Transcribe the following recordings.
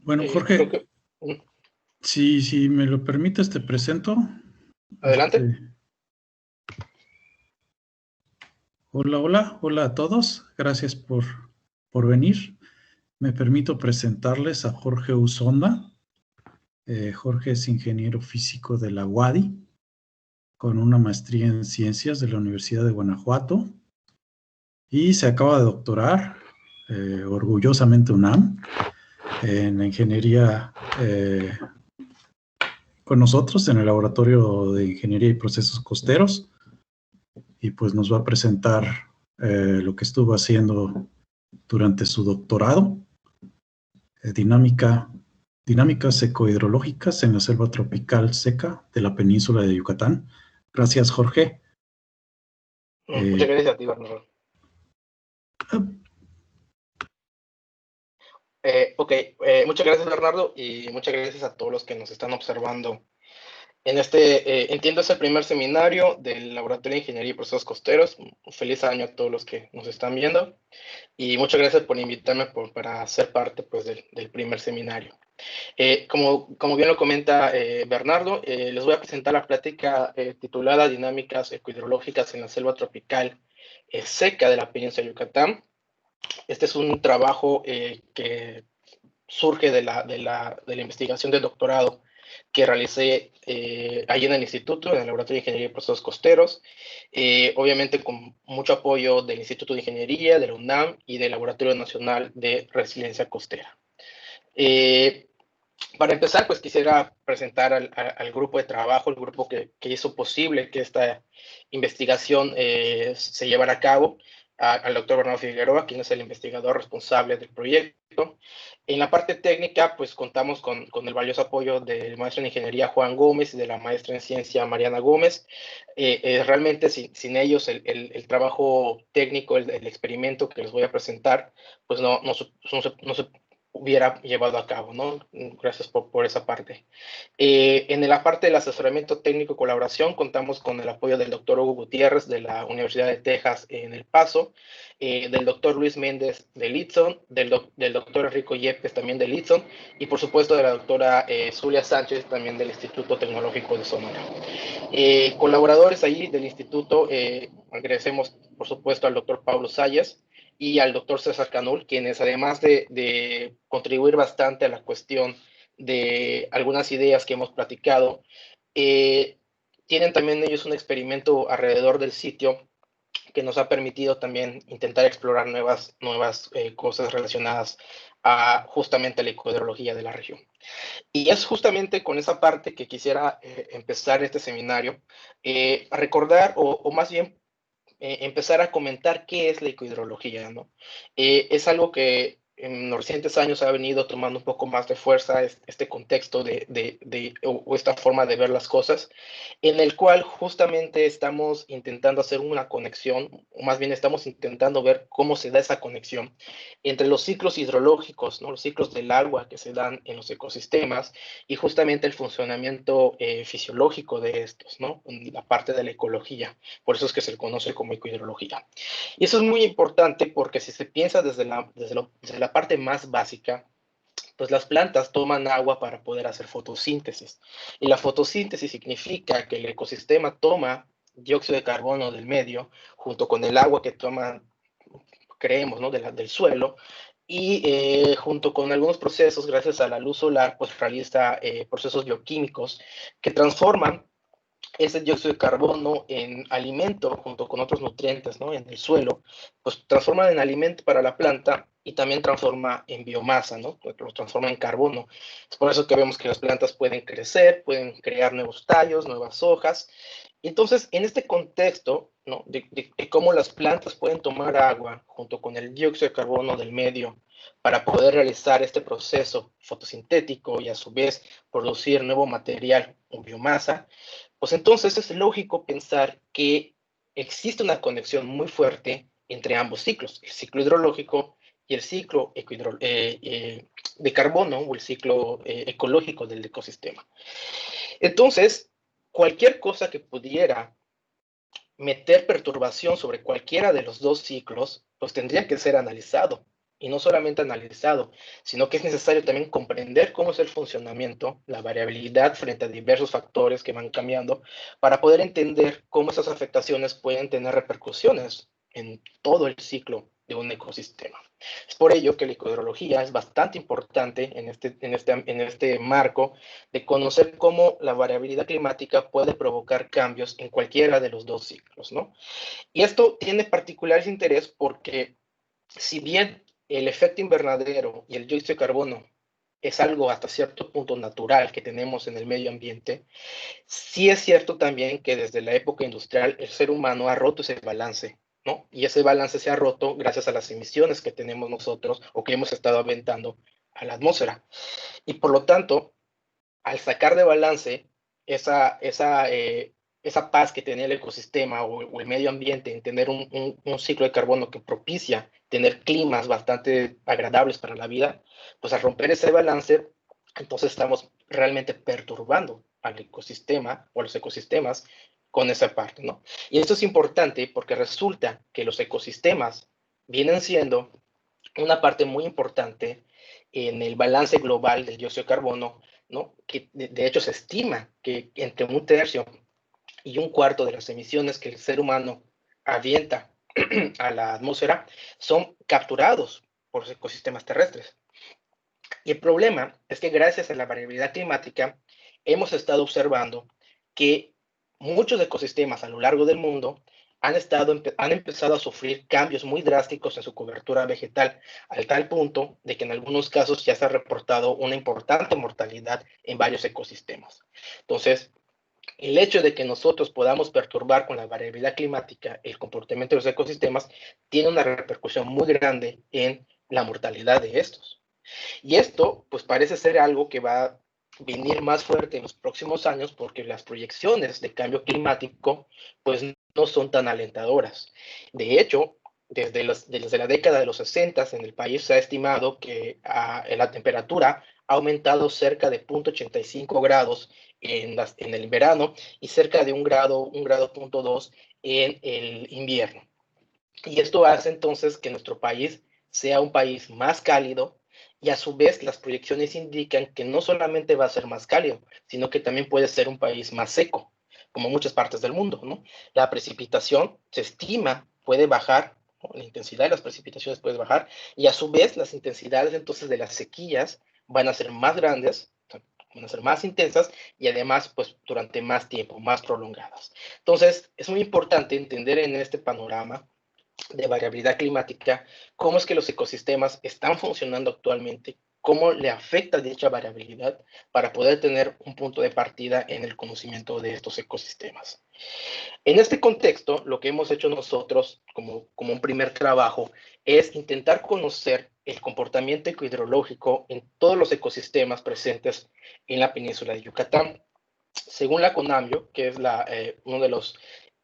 Bueno, Creo Jorge, que... si me lo permites, te presento. Adelante. Hola a todos. Gracias por venir. Me permito presentarles a Jorge Usonda. Jorge es ingeniero físico de la UADY, con una maestría en ciencias de la Universidad de Guanajuato, y se acaba de doctorar, orgullosamente UNAM, en ingeniería con nosotros en el Laboratorio de Ingeniería y Procesos Costeros, y pues nos va a presentar lo que estuvo haciendo durante su doctorado, dinámicas ecohidrológicas en la selva tropical seca de la península de Yucatán. Gracias, Jorge. Muchas gracias a ti, Bernardo. Muchas gracias, Bernardo, y muchas gracias a todos los que nos están observando en entiendo, es el primer seminario del Laboratorio de Ingeniería y Procesos Costeros. Un feliz año a todos los que nos están viendo, y muchas gracias por invitarme para ser parte, pues, del primer seminario. Como bien lo comenta Bernardo, les voy a presentar la plática titulada Dinámicas ecohidrológicas en la selva tropical seca de la península de Yucatán. Este es un trabajo que surge de la investigación de doctorado que realicé allí en el instituto, en el Laboratorio de Ingeniería y Procesos Costeros, obviamente con mucho apoyo del Instituto de Ingeniería, de la UNAM y del Laboratorio Nacional de Resiliencia Costera. Para empezar, pues quisiera presentar al grupo de trabajo, el grupo que hizo posible que esta investigación se llevara a cabo, al doctor Bernardo Figueroa, quien es el investigador responsable del proyecto. En la parte técnica, pues contamos con el valioso apoyo del maestro en ingeniería Juan Gómez y de la maestra en ciencia Mariana Gómez. Realmente sin ellos el trabajo técnico, el experimento que les voy a presentar, pues no se hubiera llevado a cabo, ¿no? Gracias por esa parte. En la parte del asesoramiento técnico y colaboración, contamos con el apoyo del doctor Hugo Gutiérrez de la Universidad de Texas en El Paso, del doctor Luis Méndez de Litson, del doctor Enrico Yepes también de Litson, y por supuesto de la doctora Zulia Sánchez también del Instituto Tecnológico de Sonora. Colaboradores ahí del instituto, agradecemos por supuesto al doctor Pablo Sayas y al doctor César Canul, quienes además de contribuir bastante a la cuestión de algunas ideas que hemos platicado, tienen también ellos un experimento alrededor del sitio que nos ha permitido también intentar explorar nuevas cosas relacionadas a justamente la ecohidrología de la región. Y es justamente con esa parte que quisiera empezar este seminario, a recordar o más bien empezar a comentar qué es la ecohidrología, ¿no? Es algo que en los recientes años ha venido tomando un poco más de fuerza este contexto o esta forma de ver las cosas, en el cual justamente estamos intentando hacer una conexión, o más bien estamos intentando ver cómo se da esa conexión entre los ciclos hidrológicos, ¿no? Los ciclos del agua que se dan en los ecosistemas y justamente el funcionamiento fisiológico de estos, ¿no? La parte de la ecología. Por eso es que se le conoce como ecohidrología. Y eso es muy importante porque si se piensa desde la parte más básica, pues las plantas toman agua para poder hacer fotosíntesis. Y la fotosíntesis significa que el ecosistema toma dióxido de carbono del medio junto con el agua que toman, creemos, ¿no? del suelo, y junto con algunos procesos, gracias a la luz solar, pues realiza procesos bioquímicos que transforman ese dióxido de carbono en alimento junto con otros nutrientes, ¿no? En el suelo, pues transforman en alimento para la planta y también transforma en biomasa, ¿no? Lo transforma en carbono. Es por eso que vemos que las plantas pueden crecer, pueden crear nuevos tallos, nuevas hojas. Entonces, en este contexto, ¿no? de cómo las plantas pueden tomar agua junto con el dióxido de carbono del medio para poder realizar este proceso fotosintético y a su vez producir nuevo material o biomasa, pues entonces es lógico pensar que existe una conexión muy fuerte entre ambos ciclos, el ciclo hidrológico y el ciclo de carbono o el ciclo ecológico del ecosistema. Entonces, cualquier cosa que pudiera meter perturbación sobre cualquiera de los dos ciclos, pues tendría que ser analizado y no solamente analizado, sino que es necesario también comprender cómo es el funcionamiento, la variabilidad frente a diversos factores que van cambiando, para poder entender cómo esas afectaciones pueden tener repercusiones en todo el ciclo de un ecosistema. Es por ello que la ecodrología es bastante importante en este marco de conocer cómo la variabilidad climática puede provocar cambios en cualquiera de los dos ciclos, ¿no? Y esto tiene particular interés porque si bien el efecto invernadero y el dióxido de carbono es algo hasta cierto punto natural que tenemos en el medio ambiente, sí es cierto también que desde la época industrial el ser humano ha roto ese balance, ¿no? Y ese balance se ha roto gracias a las emisiones que tenemos nosotros o que hemos estado aventando a la atmósfera. Y por lo tanto, al sacar de balance esa paz que tenía el ecosistema o el medio ambiente en tener un ciclo de carbono que propicia tener climas bastante agradables para la vida, pues al romper ese balance, entonces estamos realmente perturbando al ecosistema o a los ecosistemas con esa parte, ¿no? Y esto es importante porque resulta que los ecosistemas vienen siendo una parte muy importante en el balance global del dióxido de carbono, ¿no? Que de hecho se estima que entre un tercio y un cuarto de las emisiones que el ser humano avienta a la atmósfera son capturados por los ecosistemas terrestres. Y el problema es que gracias a la variabilidad climática hemos estado observando que muchos ecosistemas a lo largo del mundo han empezado a sufrir cambios muy drásticos en su cobertura vegetal, al tal punto de que en algunos casos ya se ha reportado una importante mortalidad en varios ecosistemas. Entonces, el hecho de que nosotros podamos perturbar con la variabilidad climática el comportamiento de los ecosistemas tiene una repercusión muy grande en la mortalidad de estos. Y esto, pues parece ser algo que va a venir más fuerte en los próximos años porque las proyecciones de cambio climático, pues no son tan alentadoras. De hecho, desde la década de los 60 en el país se ha estimado que la temperatura ha aumentado cerca de 0.85 grados en el verano y cerca de un grado punto 2 en el invierno. Y esto hace entonces que nuestro país sea un país más cálido y a su vez las proyecciones indican que no solamente va a ser más cálido, sino que también puede ser un país más seco, como muchas partes del mundo, ¿no? La precipitación se estima puede bajar, ¿no? La intensidad de las precipitaciones puede bajar y a su vez las intensidades entonces de las sequías van a ser más grandes, van a ser más intensas y además pues durante más tiempo, más prolongadas. Entonces es muy importante entender en este panorama de variabilidad climática, cómo es que los ecosistemas están funcionando actualmente, cómo le afecta dicha variabilidad para poder tener un punto de partida en el conocimiento de estos ecosistemas. En este contexto, lo que hemos hecho nosotros como un primer trabajo es intentar conocer el comportamiento ecohidrológico en todos los ecosistemas presentes en la península de Yucatán. Según la CONAMIO, que es uno de los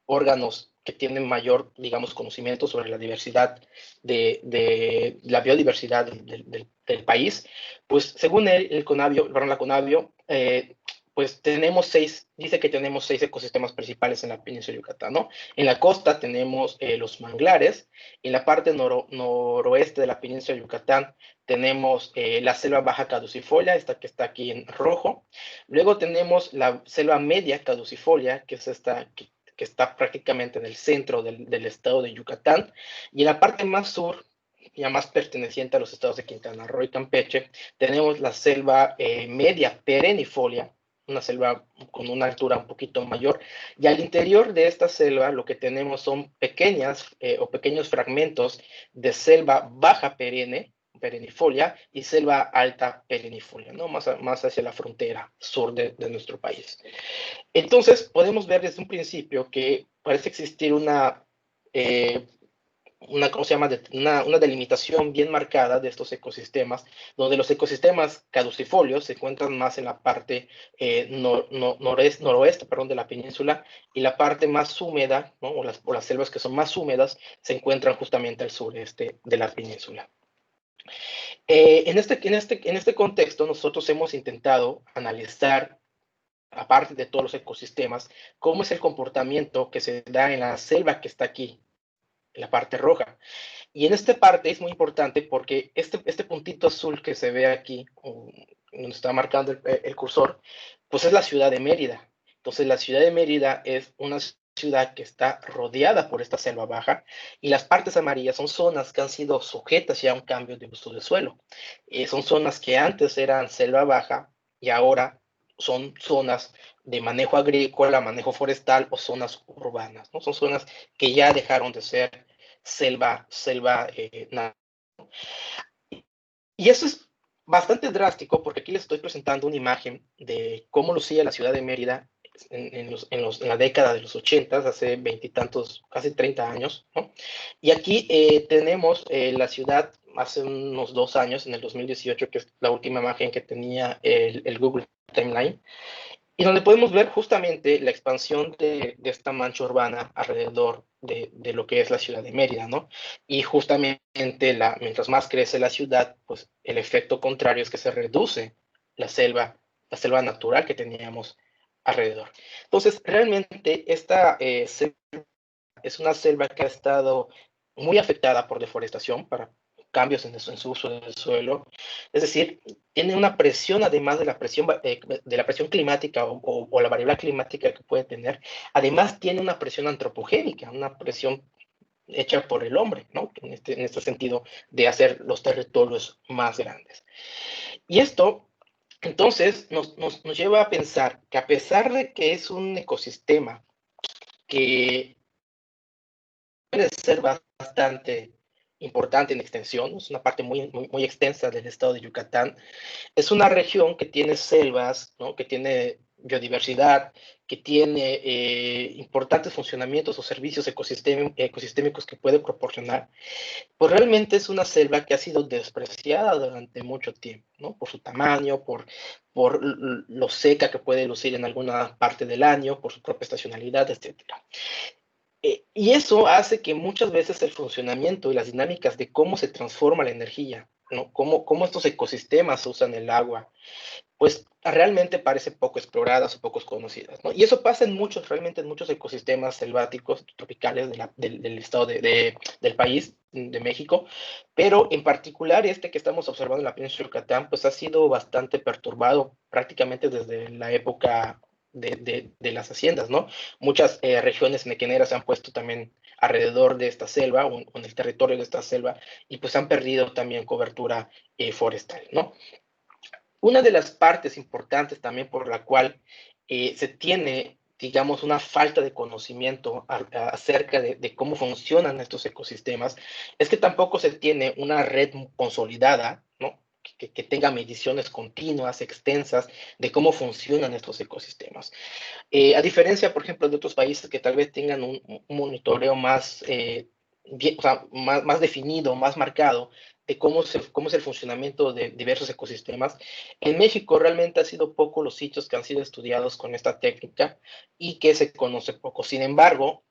órganos que tienen mayor, digamos, conocimiento sobre la diversidad de la biodiversidad del país, pues según el CONABIO, la CONABIO, pues dice que tenemos 6 ecosistemas principales en la península de Yucatán, ¿no? En la costa tenemos los manglares, en la parte noroeste de la península de Yucatán tenemos la selva baja caducifolia, esta que está aquí en rojo. Luego tenemos la selva media caducifolia, que es esta que está prácticamente en el centro del estado de Yucatán. Y en la parte más sur, ya más perteneciente a los estados de Quintana Roo y Campeche, tenemos la selva media perennifolia, una selva con una altura un poquito mayor, y al interior de esta selva lo que tenemos son pequeños fragmentos de selva baja perennifolia y selva alta perennifolia, ¿no? Más hacia la frontera sur de nuestro país. Entonces, podemos ver desde un principio que parece existir ¿cómo se llama? Una delimitación bien marcada de estos ecosistemas, donde los ecosistemas caducifolios se encuentran más en la parte noroeste, perdón, de la península, y la parte más húmeda, ¿no? o las selvas que son más húmedas, se encuentran justamente al sureste de la península. En este contexto, nosotros hemos intentado analizar, aparte de todos los ecosistemas, cómo es el comportamiento que se da en la selva que está aquí, la parte roja. Y en esta parte es muy importante porque este puntito azul que se ve aquí, donde está marcando el cursor, pues es la ciudad de Mérida. Entonces la ciudad de Mérida es una ciudad que está rodeada por esta selva baja y las partes amarillas son zonas que han sido sujetas ya a un cambio de uso de suelo. Son zonas que antes eran selva baja y ahora son zonas de manejo agrícola, manejo forestal o zonas urbanas, ¿no? Son zonas que ya dejaron de ser selva y eso es bastante drástico porque aquí les estoy presentando una imagen de cómo lucía la ciudad de Mérida en la década de los 80, hace veintitantos, casi 30 años, ¿no? Y aquí tenemos la ciudad hace unos 2 años, en el 2018, que es la última imagen que tenía el Google Timeline, y donde podemos ver justamente la expansión de esta mancha urbana alrededor de lo que es la ciudad de Mérida, ¿no? Y justamente mientras más crece la ciudad, pues el efecto contrario es que se reduce la selva natural que teníamos alrededor. Entonces, realmente esta selva es una selva que ha estado muy afectada por deforestación, para cambios en su uso del suelo. Es decir, tiene una presión, además de la presión climática o la variable climática que puede tener, además tiene una presión antropogénica, una presión hecha por el hombre, ¿no? En este sentido de hacer los territorios más grandes. Y esto, entonces, nos lleva a pensar que a pesar de que es un ecosistema que puede ser bastante importante en extensión, es una parte muy extensa del estado de Yucatán. Es una región que tiene selvas, ¿no? Que tiene biodiversidad, que tiene importantes funcionamientos o servicios ecosistémicos que puede proporcionar, pues realmente es una selva que ha sido despreciada durante mucho tiempo, ¿no? Por su tamaño, por lo seca que puede lucir en alguna parte del año, por su propia estacionalidad, etcétera. Y eso hace que muchas veces el funcionamiento y las dinámicas de cómo se transforma la energía, ¿no? Cómo estos ecosistemas usan el agua, pues realmente parece poco exploradas o poco conocidas, ¿no? Y eso pasa realmente en muchos ecosistemas selváticos tropicales del estado del país, de México, pero en particular este que estamos observando en la península de Yucatán, pues ha sido bastante perturbado prácticamente desde la época de las haciendas, ¿no? Muchas regiones mequeneras se han puesto también alrededor de esta selva o en el territorio de esta selva y pues han perdido también cobertura forestal, ¿no? Una de las partes importantes también por la cual se tiene, digamos, una falta de conocimiento acerca de cómo funcionan estos ecosistemas es que tampoco se tiene una red consolidada, ¿no? Que tenga mediciones continuas, extensas, de cómo funcionan estos ecosistemas. A diferencia, por ejemplo, de otros países que tal vez tengan un monitoreo más, bien, o sea, más definido, más marcado, de cómo es el funcionamiento de diversos ecosistemas. En México realmente ha sido poco los sitios que han sido estudiados con esta técnica y que se conoce poco. Sin embargo,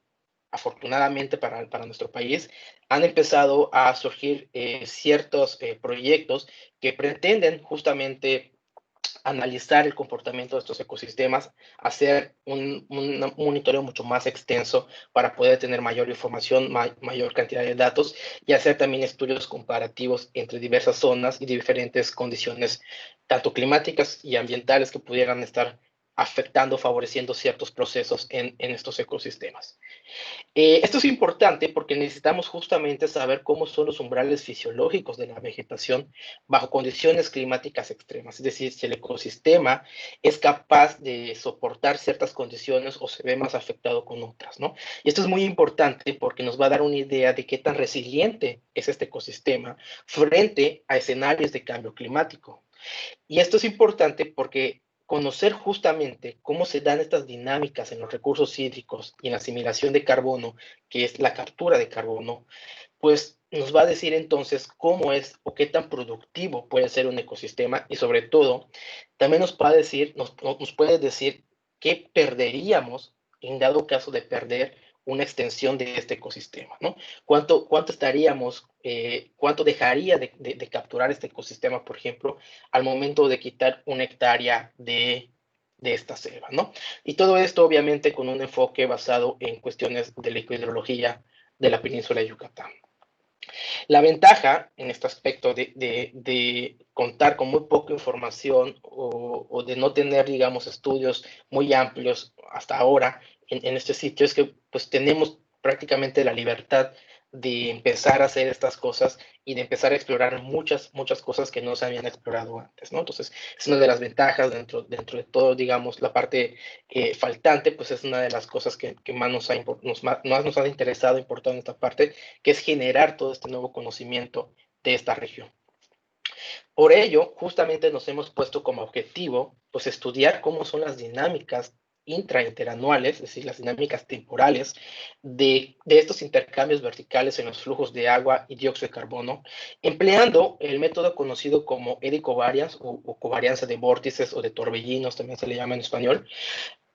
afortunadamente para nuestro país, han empezado a surgir ciertos proyectos que pretenden justamente analizar el comportamiento de estos ecosistemas, hacer un monitoreo mucho más extenso para poder tener mayor información, mayor cantidad de datos y hacer también estudios comparativos entre diversas zonas y diferentes condiciones, tanto climáticas y ambientales, que pudieran estar afectando, favoreciendo ciertos procesos en estos ecosistemas. Esto es importante porque necesitamos justamente saber cómo son los umbrales fisiológicos de la vegetación bajo condiciones climáticas extremas, es decir, si el ecosistema es capaz de soportar ciertas condiciones o se ve más afectado con otras, ¿no? Y esto es muy importante porque nos va a dar una idea de qué tan resiliente es este ecosistema frente a escenarios de cambio climático. Y esto es importante porque conocer justamente cómo se dan estas dinámicas en los recursos hídricos y en la asimilación de carbono, que es la captura de carbono, pues nos va a decir entonces cómo es o qué tan productivo puede ser un ecosistema y sobre todo también nos puede decir qué perderíamos en dado caso de perder una extensión de este ecosistema, ¿no? Cuánto dejaría de capturar este ecosistema, por ejemplo, al momento de quitar una hectárea de esta selva, ¿no? Y todo esto, obviamente, con un enfoque basado en cuestiones de la ecohidrología de la península de Yucatán. La ventaja en este aspecto de contar con muy poca información o de no tener, digamos, estudios muy amplios hasta ahora en este sitio es que pues tenemos prácticamente la libertad de empezar a hacer estas cosas y de empezar a explorar muchas cosas que no se habían explorado antes, ¿no? Entonces, es una de las ventajas dentro de todo, digamos, la parte faltante, pues es una de las cosas que más nos ha interesado, importado en esta parte, que es generar todo este nuevo conocimiento de esta región. Por ello, justamente nos hemos puesto como objetivo, pues, estudiar cómo son las dinámicas interanuales, es decir, las dinámicas temporales de estos intercambios verticales en los flujos de agua y dióxido de carbono, empleando el método conocido como eddy covariance o covarianza de vórtices o de torbellinos, también se le llama en español.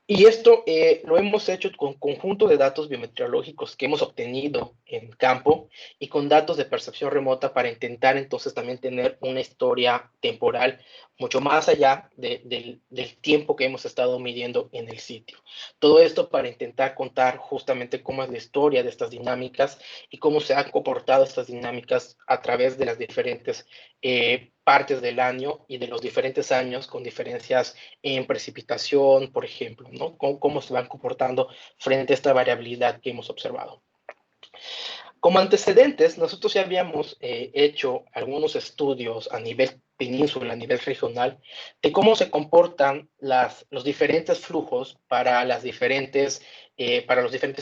Y esto lo hemos hecho con conjunto de datos biometeorológicos que hemos obtenido en campo y con datos de percepción remota para intentar entonces también tener una historia temporal mucho más allá del tiempo que hemos estado midiendo en el sitio. Todo esto para intentar contar justamente cómo es la historia de estas dinámicas y cómo se han comportado estas dinámicas a través de las diferentes partes del año y de los diferentes años con diferencias en precipitación, por ejemplo, ¿no? Cómo se van comportando frente a esta variabilidad que hemos observado. Como antecedentes, nosotros ya habíamos hecho algunos estudios a nivel península, a nivel regional, de cómo se comportan los diferentes flujos para los diferentes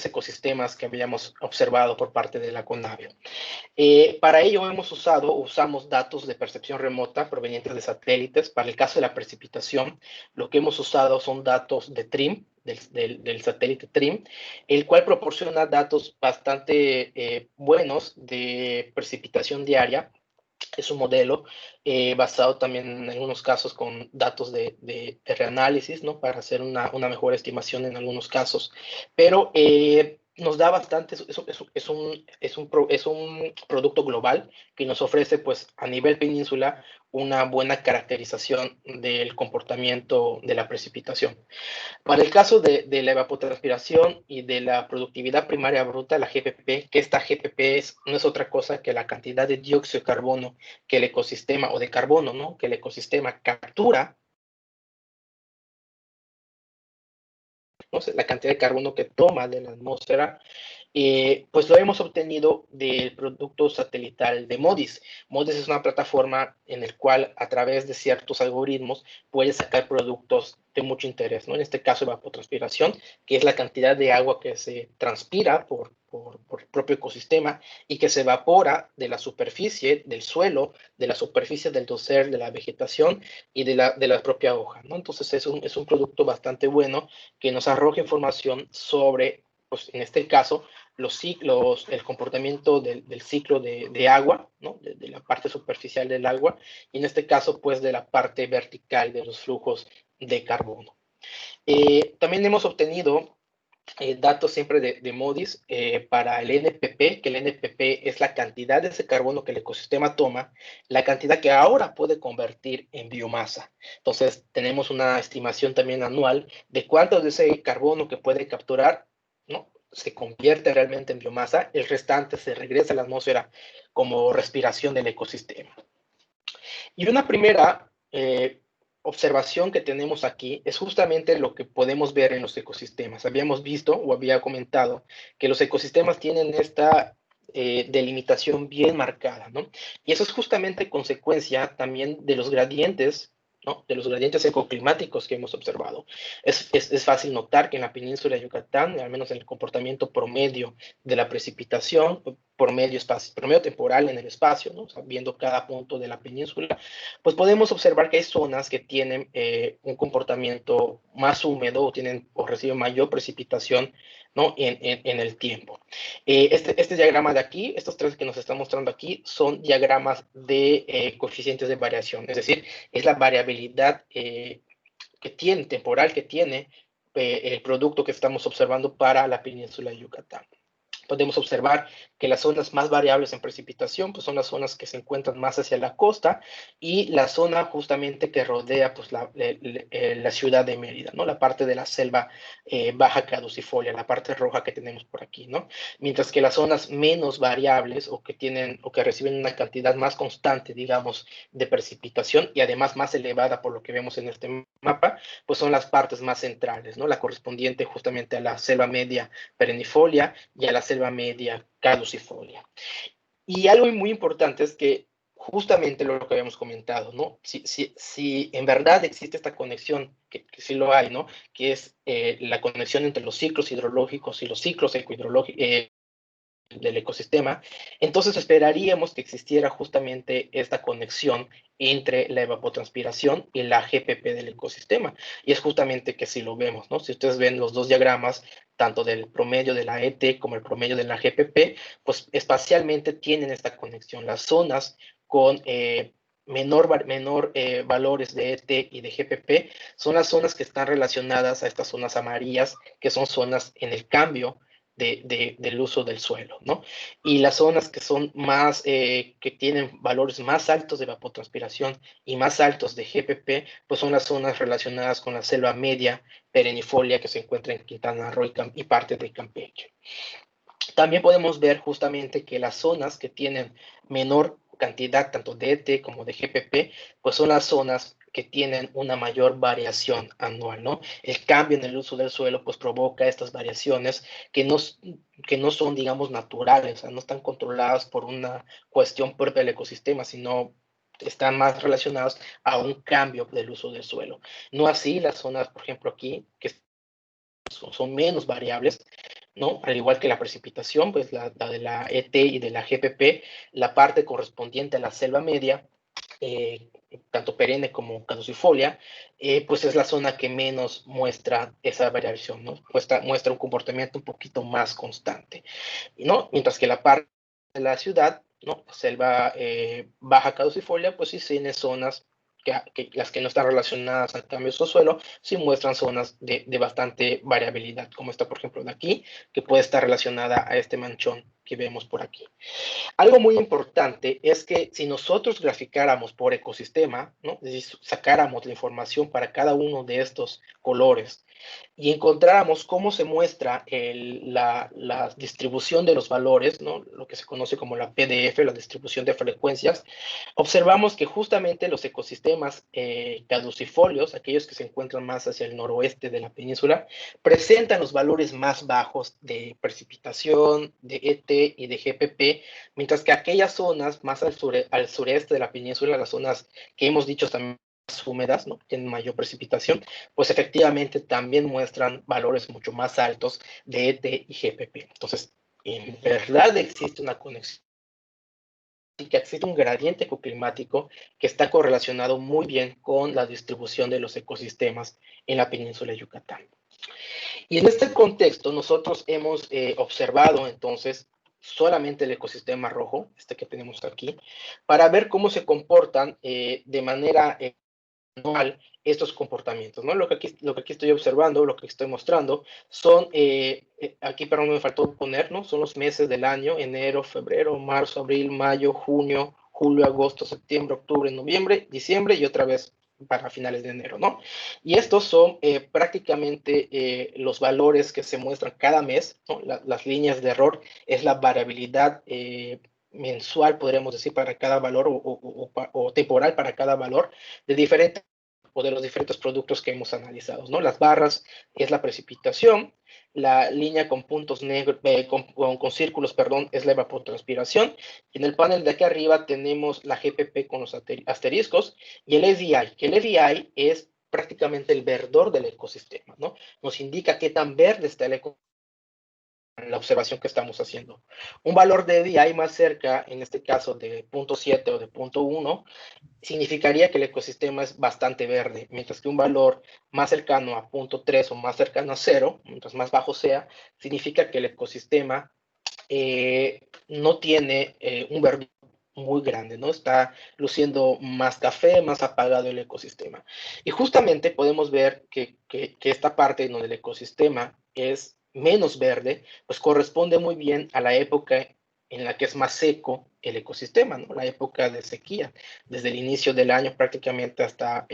ecosistemas que habíamos observado por parte de la CONAVIO. Para ello usamos datos de percepción remota provenientes de satélites. Para el caso de la precipitación, lo que hemos usado son datos de TRMM, del satélite TRMM, el cual proporciona datos bastante buenos de precipitación diaria. Es un modelo basado también en algunos casos con datos de reanálisis, ¿no? Para hacer una mejor estimación en algunos casos. Pero nos da bastante, es un producto global que nos ofrece, pues, a nivel península, una buena caracterización del comportamiento de la precipitación. Para el caso de la evapotranspiración y de la productividad primaria bruta, la GPP, que esta GPP no es otra cosa que la cantidad de dióxido de carbono que el ecosistema, o de carbono, ¿no? Que el ecosistema captura, ¿no? La cantidad de carbono que toma de la atmósfera, pues lo hemos obtenido del producto satelital de MODIS. MODIS es una plataforma en la cual a través de ciertos algoritmos puedes sacar productos de mucho interés, ¿no? En este caso, evapotranspiración, que es la cantidad de agua que se transpira por el propio ecosistema y que se evapora de la superficie del suelo, de la superficie del dosel, de la vegetación y de la propia hoja, ¿no? Entonces es un producto bastante bueno que nos arroja información sobre, pues en este caso, los ciclos, el comportamiento del ciclo de agua, ¿no? De la parte superficial del agua, y en este caso, pues, de la parte vertical de los flujos de carbono. También hemos obtenido datos siempre de MODIS para el NPP, que el NPP es la cantidad de ese carbono que el ecosistema toma, la cantidad que ahora puede convertir en biomasa. Entonces, tenemos una estimación también anual de cuánto de ese carbono que puede capturar, ¿no? Se convierte realmente en biomasa, el restante se regresa a la atmósfera como respiración del ecosistema. Y una primera observación que tenemos aquí es justamente lo que podemos ver en los ecosistemas. Habíamos visto o había comentado que los ecosistemas tienen esta delimitación bien marcada, ¿no? Y eso es justamente consecuencia también de los gradientes, ¿no? De los gradientes ecoclimáticos que hemos observado. Es fácil notar que en la península de Yucatán, al menos en el comportamiento promedio de la precipitación, promedio temporal en el espacio, ¿no? O sea, viendo cada punto de la península, pues podemos observar que hay zonas que tienen un comportamiento más húmedo o reciben mayor precipitación, ¿no? En el tiempo. Este diagrama de aquí, estos tres que nos están mostrando aquí, son diagramas de coeficientes de variación, es decir, es la variabilidad temporal que tiene el producto que estamos observando para la península de Yucatán. podemos observar que las zonas más variables en precipitación pues son las zonas que se encuentran más hacia la costa y la zona justamente que rodea pues la ciudad de Mérida, ¿no? La parte de la selva baja caducifolia, la parte roja que tenemos por aquí, ¿no? Mientras que las zonas menos variables o que reciben una cantidad más constante, digamos, de precipitación y además más elevada por lo que vemos en este mapa, pues son las partes más centrales, ¿no? La correspondiente justamente a la selva media perennifolia y a la selva media caducifolia. Y algo muy importante es que justamente lo que habíamos comentado, ¿no? Si en verdad existe esta conexión, que sí lo hay, ¿no? Que es la conexión entre los ciclos hidrológicos y los ciclos ecohidrológicos, del ecosistema, entonces esperaríamos que existiera justamente esta conexión entre la evapotranspiración y la GPP del ecosistema. Y es justamente que si lo vemos, ¿no? Si ustedes ven los dos diagramas, tanto del promedio de la ET como el promedio de la GPP, pues espacialmente tienen esta conexión. Las zonas con menor valores de ET y de GPP son las zonas que están relacionadas a estas zonas amarillas, que son zonas en el cambio del uso del suelo, ¿no? Y las zonas que son más, que tienen valores más altos de evapotranspiración y más altos de GPP, pues son las zonas relacionadas con la selva media perennifolia que se encuentra en Quintana Roo y parte de Campeche. También podemos ver justamente que las zonas que tienen menor cantidad tanto de ET como de GPP, pues son las zonas que tienen una mayor variación anual, ¿no? El cambio en el uso del suelo pues provoca estas variaciones que no son, digamos, naturales, o sea, no están controladas por una cuestión propia del ecosistema, sino están más relacionadas a un cambio del uso del suelo. No así las zonas, por ejemplo, aquí, que son menos variables, ¿no? Al igual que la precipitación, pues la de la ET y de la GPP, la parte correspondiente a la selva media, tanto perenne como caducifolia, pues es la zona que menos muestra esa variación, ¿no? Muestra un comportamiento un poquito más constante, ¿no? Mientras que la parte de la ciudad, ¿no? Selva baja caducifolia, pues sí tiene zonas las que no están relacionadas al cambio de su suelo, sí muestran zonas de bastante variabilidad, como esta, por ejemplo, de aquí, que puede estar relacionada a este manchón que vemos por aquí. Algo muy importante es que si nosotros graficáramos por ecosistema, ¿no? Es decir, sacáramos la información para cada uno de estos colores y encontráramos cómo se muestra la distribución de los valores, ¿no? Lo que se conoce como la PDF, la distribución de frecuencias, observamos que justamente los ecosistemas caducifolios, aquellos que se encuentran más hacia el noroeste de la península, presentan los valores más bajos de precipitación, de ET y de GPP, mientras que aquellas zonas más al sureste de la península, las zonas que hemos dicho también húmedas, ¿no? Tienen mayor precipitación, pues efectivamente también muestran valores mucho más altos de ET y GPP. Entonces, en verdad existe una conexión y que existe un gradiente ecoclimático que está correlacionado muy bien con la distribución de los ecosistemas en la península de Yucatán. Y en este contexto nosotros hemos observado entonces solamente el ecosistema rojo, este que tenemos aquí, para ver cómo se comportan de manera anual estos comportamientos, ¿no? Lo que aquí estoy observando, lo que estoy mostrando, son, aquí perdón, me faltó poner, ¿no? Son los meses del año, enero, febrero, marzo, abril, mayo, junio, julio, agosto, septiembre, octubre, noviembre, diciembre y otra vez para finales de enero, ¿no? Y estos son prácticamente los valores que se muestran cada mes, ¿no? Las líneas de error es la variabilidad mensual, podríamos decir, para cada valor o temporal para cada valor de diferentes o de los diferentes productos que hemos analizado, ¿no? Las barras es la precipitación, la línea con puntos negros, con círculos, perdón, es la evapotranspiración, y en el panel de aquí arriba tenemos la GPP con los asteriscos, y el EDI, que el EDI es prácticamente el verdor del ecosistema, ¿no? Nos indica qué tan verde está el ecosistema en la observación que estamos haciendo. Un valor de EDI más cerca, en este caso de 0.7 o de 0.1, significaría que el ecosistema es bastante verde, mientras que un valor más cercano a 0.3 o más cercano a 0, mientras más bajo sea, significa que el ecosistema no tiene un verde muy grande, ¿no? Está luciendo más café, más apagado el ecosistema. Y justamente podemos ver que esta parte donde el ecosistema es menos verde, pues corresponde muy bien a la época en la que es más seco el ecosistema, ¿no? La época de sequía. Desde el inicio del año prácticamente hasta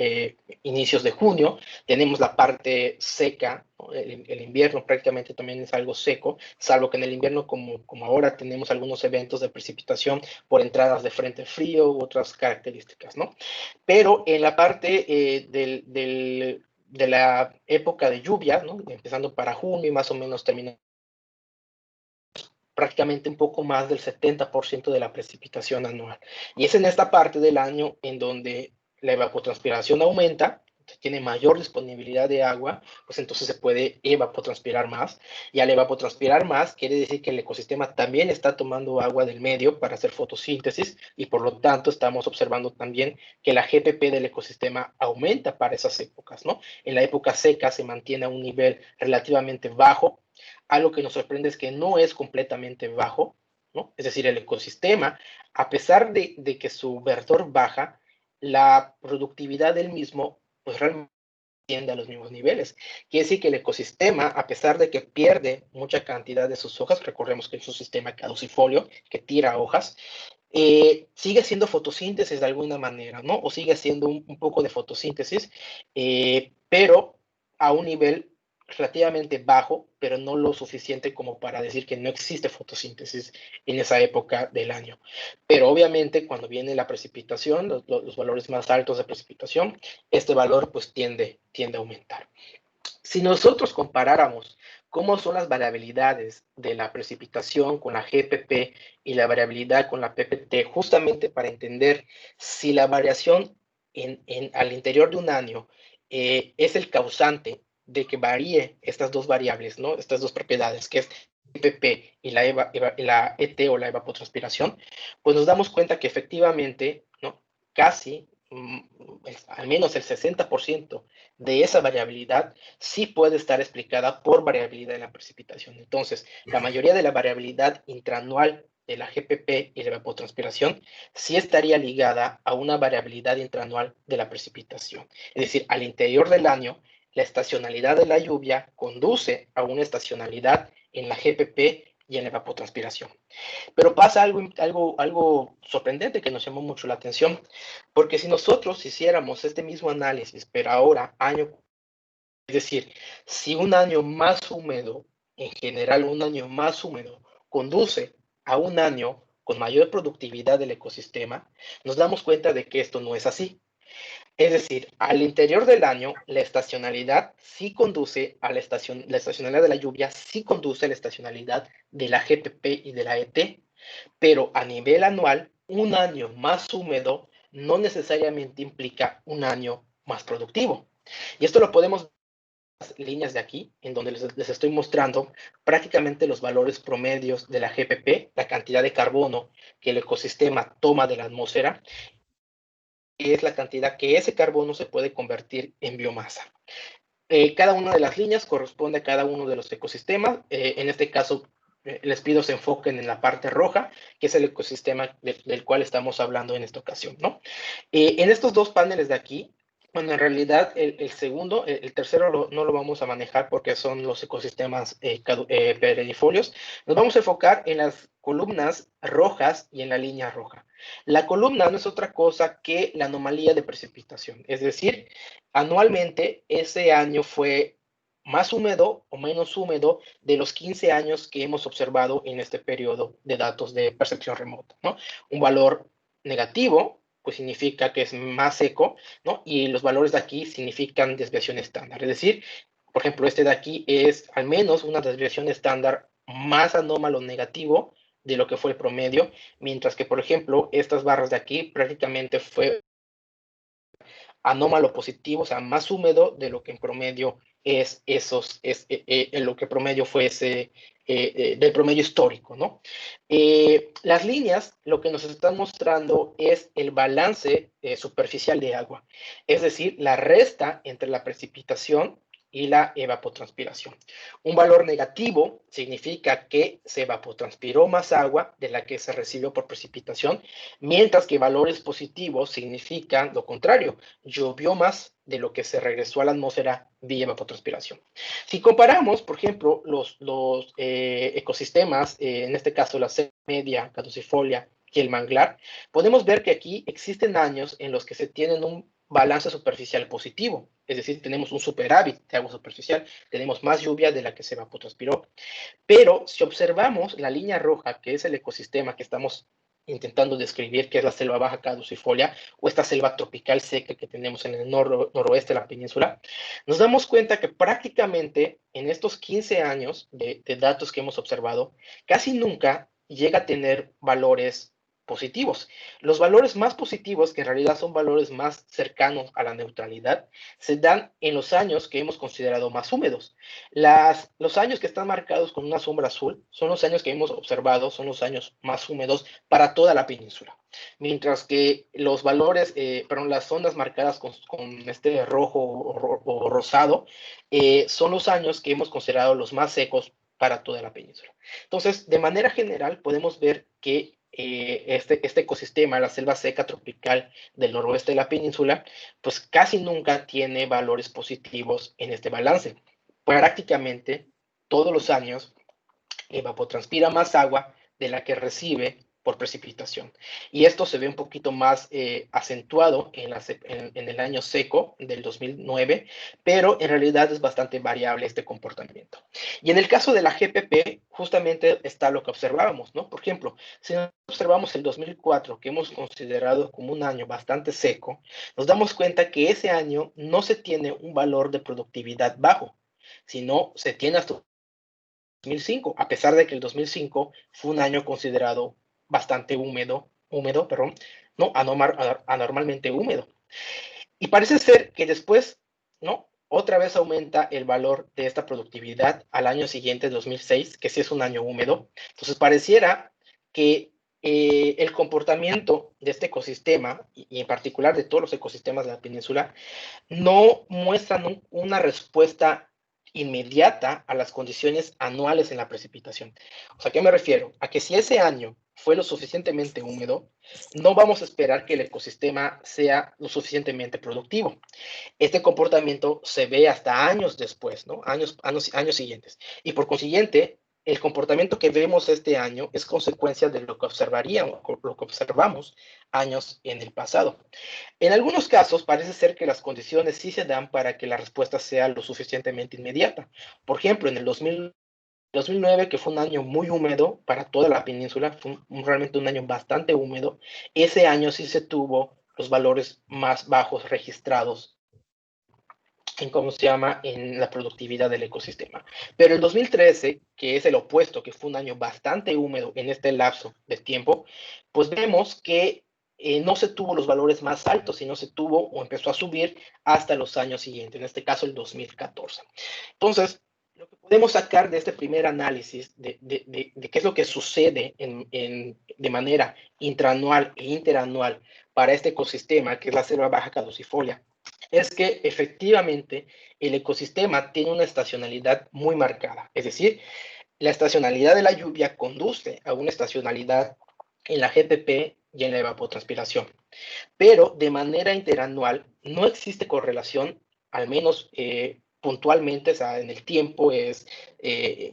inicios de junio tenemos la parte seca, ¿no? El invierno prácticamente también es algo seco, salvo que en el invierno como ahora tenemos algunos eventos de precipitación por entradas de frente frío u otras características, ¿no? Pero en la parte de la época de lluvia, ¿no? Empezando para junio y más o menos terminando prácticamente un poco más del 70% de la precipitación anual. Y es en esta parte del año en donde la evapotranspiración aumenta, tiene mayor disponibilidad de agua, pues entonces se puede evapotranspirar más. Y al evapotranspirar más, quiere decir que el ecosistema también está tomando agua del medio para hacer fotosíntesis y por lo tanto estamos observando también que la GPP del ecosistema aumenta para esas épocas, ¿no? En la época seca se mantiene a un nivel relativamente bajo. Algo que nos sorprende es que no es completamente bajo, ¿no? Es decir, el ecosistema, a pesar de que su verdor baja, la productividad del mismo, pues realmente tiende a los mismos niveles. Quiere decir que el ecosistema, a pesar de que pierde mucha cantidad de sus hojas, recordemos que es un sistema caducifolio que tira hojas, sigue haciendo fotosíntesis de alguna manera, ¿no? O sigue haciendo un poco de fotosíntesis, pero a un nivel relativamente bajo, pero no lo suficiente como para decir que no existe fotosíntesis en esa época del año. Pero obviamente cuando viene la precipitación, los valores más altos de precipitación, este valor pues tiende a aumentar. Si nosotros comparáramos cómo son las variabilidades de la precipitación con la GPP y la variabilidad con la PPT, justamente para entender si la variación al interior de un año es el causante de que varíe estas dos variables, ¿no? Estas dos propiedades, que es GPP y la ET o la evapotranspiración, pues nos damos cuenta que efectivamente, ¿no? Casi, al menos el 60% de esa variabilidad sí puede estar explicada por variabilidad en la precipitación. Entonces, la mayoría de la variabilidad intraanual de la GPP y la evapotranspiración sí estaría ligada a una variabilidad intraanual de la precipitación. Es decir, al interior del año, la estacionalidad de la lluvia conduce a una estacionalidad en la GPP y en la evapotranspiración. Pero pasa algo sorprendente que nos llamó mucho la atención, porque si nosotros hiciéramos este mismo análisis, pero ahora año, es decir, si un año más húmedo, en general un año más húmedo, conduce a un año con mayor productividad del ecosistema, nos damos cuenta de que esto no es así. Es decir, al interior del año, la estacionalidad sí conduce a la estacionalidad de la lluvia, sí conduce a la estacionalidad de la GPP y de la ET, pero a nivel anual, un año más húmedo no necesariamente implica un año más productivo. Y esto lo podemos ver en las líneas de aquí, en donde les estoy mostrando prácticamente los valores promedios de la GPP, la cantidad de carbono que el ecosistema toma de la atmósfera, es la cantidad que ese carbono se puede convertir en biomasa. Cada una de las líneas corresponde a cada uno de los ecosistemas. En este caso, les pido se enfoquen en la parte roja, que es el ecosistema del cual estamos hablando en esta ocasión, ¿no? En estos dos paneles de aquí, bueno, en realidad el segundo, el tercero no lo vamos a manejar porque son los ecosistemas perennifolios. Nos vamos a enfocar en las columnas rojas y en la línea roja. La columna no es otra cosa que la anomalía de precipitación, es decir, anualmente ese año fue más húmedo o menos húmedo de los 15 años que hemos observado en este periodo de datos de percepción remota, ¿no? Un valor negativo, pues significa que es más seco, ¿no? Y los valores de aquí significan desviación estándar. Es decir, por ejemplo, este de aquí es al menos una desviación estándar más anómalo negativo de lo que fue el promedio, mientras que, por ejemplo, estas barras de aquí prácticamente fue anómalo positivo, o sea, más húmedo de lo que en promedio es en lo que promedio fue del promedio histórico, ¿no? Las líneas lo que nos están mostrando es el balance superficial de agua, es decir, la resta entre la precipitación y la evapotranspiración. Un valor negativo significa que se evapotranspiró más agua de la que se recibió por precipitación, mientras que valores positivos significan lo contrario, llovió más de lo que se regresó a la atmósfera vía evapotranspiración. Si comparamos, por ejemplo, los ecosistemas, en este caso la selva media, caducifolia y el manglar, podemos ver que aquí existen años en los que se tienen un balance superficial positivo, es decir, tenemos un superávit de agua superficial, tenemos más lluvia de la que se evapotranspiró. Pero si observamos la línea roja, que es el ecosistema que estamos intentando describir, que es la selva baja caducifolia, o esta selva tropical seca que tenemos en el noroeste de la península, nos damos cuenta que prácticamente en estos 15 años de datos que hemos observado, casi nunca llega a tener valores positivos. Los valores más positivos, que en realidad son valores más cercanos a la neutralidad, se dan en los años que hemos considerado más húmedos. Los años que están marcados con una sombra azul son los años que hemos observado, son los años más húmedos para toda la península. Mientras que los valores, las zonas marcadas con este rojo o rosado, son los años que hemos considerado los más secos para toda la península. Entonces, de manera general, podemos ver que este ecosistema, la selva seca tropical del noroeste de la península, pues casi nunca tiene valores positivos en este balance. Prácticamente todos los años evapotranspira más agua de la que recibe por precipitación. Y esto se ve un poquito más acentuado en el año seco del 2009, pero en realidad es bastante variable este comportamiento. Y en el caso de la GPP, justamente está lo que observábamos, ¿no? Por ejemplo, si observamos el 2004, que hemos considerado como un año bastante seco, nos damos cuenta que ese año no se tiene un valor de productividad bajo, sino se tiene hasta 2005, a pesar de que el 2005 fue un año considerado bastante húmedo, perdón, no, anormalmente húmedo. Y parece ser que después, ¿no? Otra vez aumenta el valor de esta productividad al año siguiente, 2006, que sí es un año húmedo. Entonces pareciera que el comportamiento de este ecosistema, y en particular de todos los ecosistemas de la península, no muestran una respuesta inmediata a las condiciones anuales en la precipitación. O sea, ¿a qué me refiero? A que si ese año fue lo suficientemente húmedo, no vamos a esperar que el ecosistema sea lo suficientemente productivo. Este comportamiento se ve hasta años después, ¿no? Años siguientes. Y por consiguiente, el comportamiento que vemos este año es consecuencia de lo que observamos años en el pasado. En algunos casos parece ser que las condiciones sí se dan para que la respuesta sea lo suficientemente inmediata. Por ejemplo, en el 2009, que fue un año muy húmedo para toda la península, fue realmente un año bastante húmedo, ese año sí se tuvo los valores más bajos registrados en la productividad del ecosistema. Pero el 2013, que es el opuesto, que fue un año bastante húmedo en este lapso de tiempo, pues vemos que no se tuvo los valores más altos, sino se tuvo o empezó a subir hasta los años siguientes, en este caso el 2014. Entonces, lo que podemos sacar de este primer análisis de qué es lo que sucede de manera intraanual e interanual para este ecosistema, que es la selva baja caducifolia, es que efectivamente el ecosistema tiene una estacionalidad muy marcada. Es decir, la estacionalidad de la lluvia conduce a una estacionalidad en la GPP y en la evapotranspiración. Pero de manera interanual no existe correlación, al menos puntualmente, o sea, en el tiempo es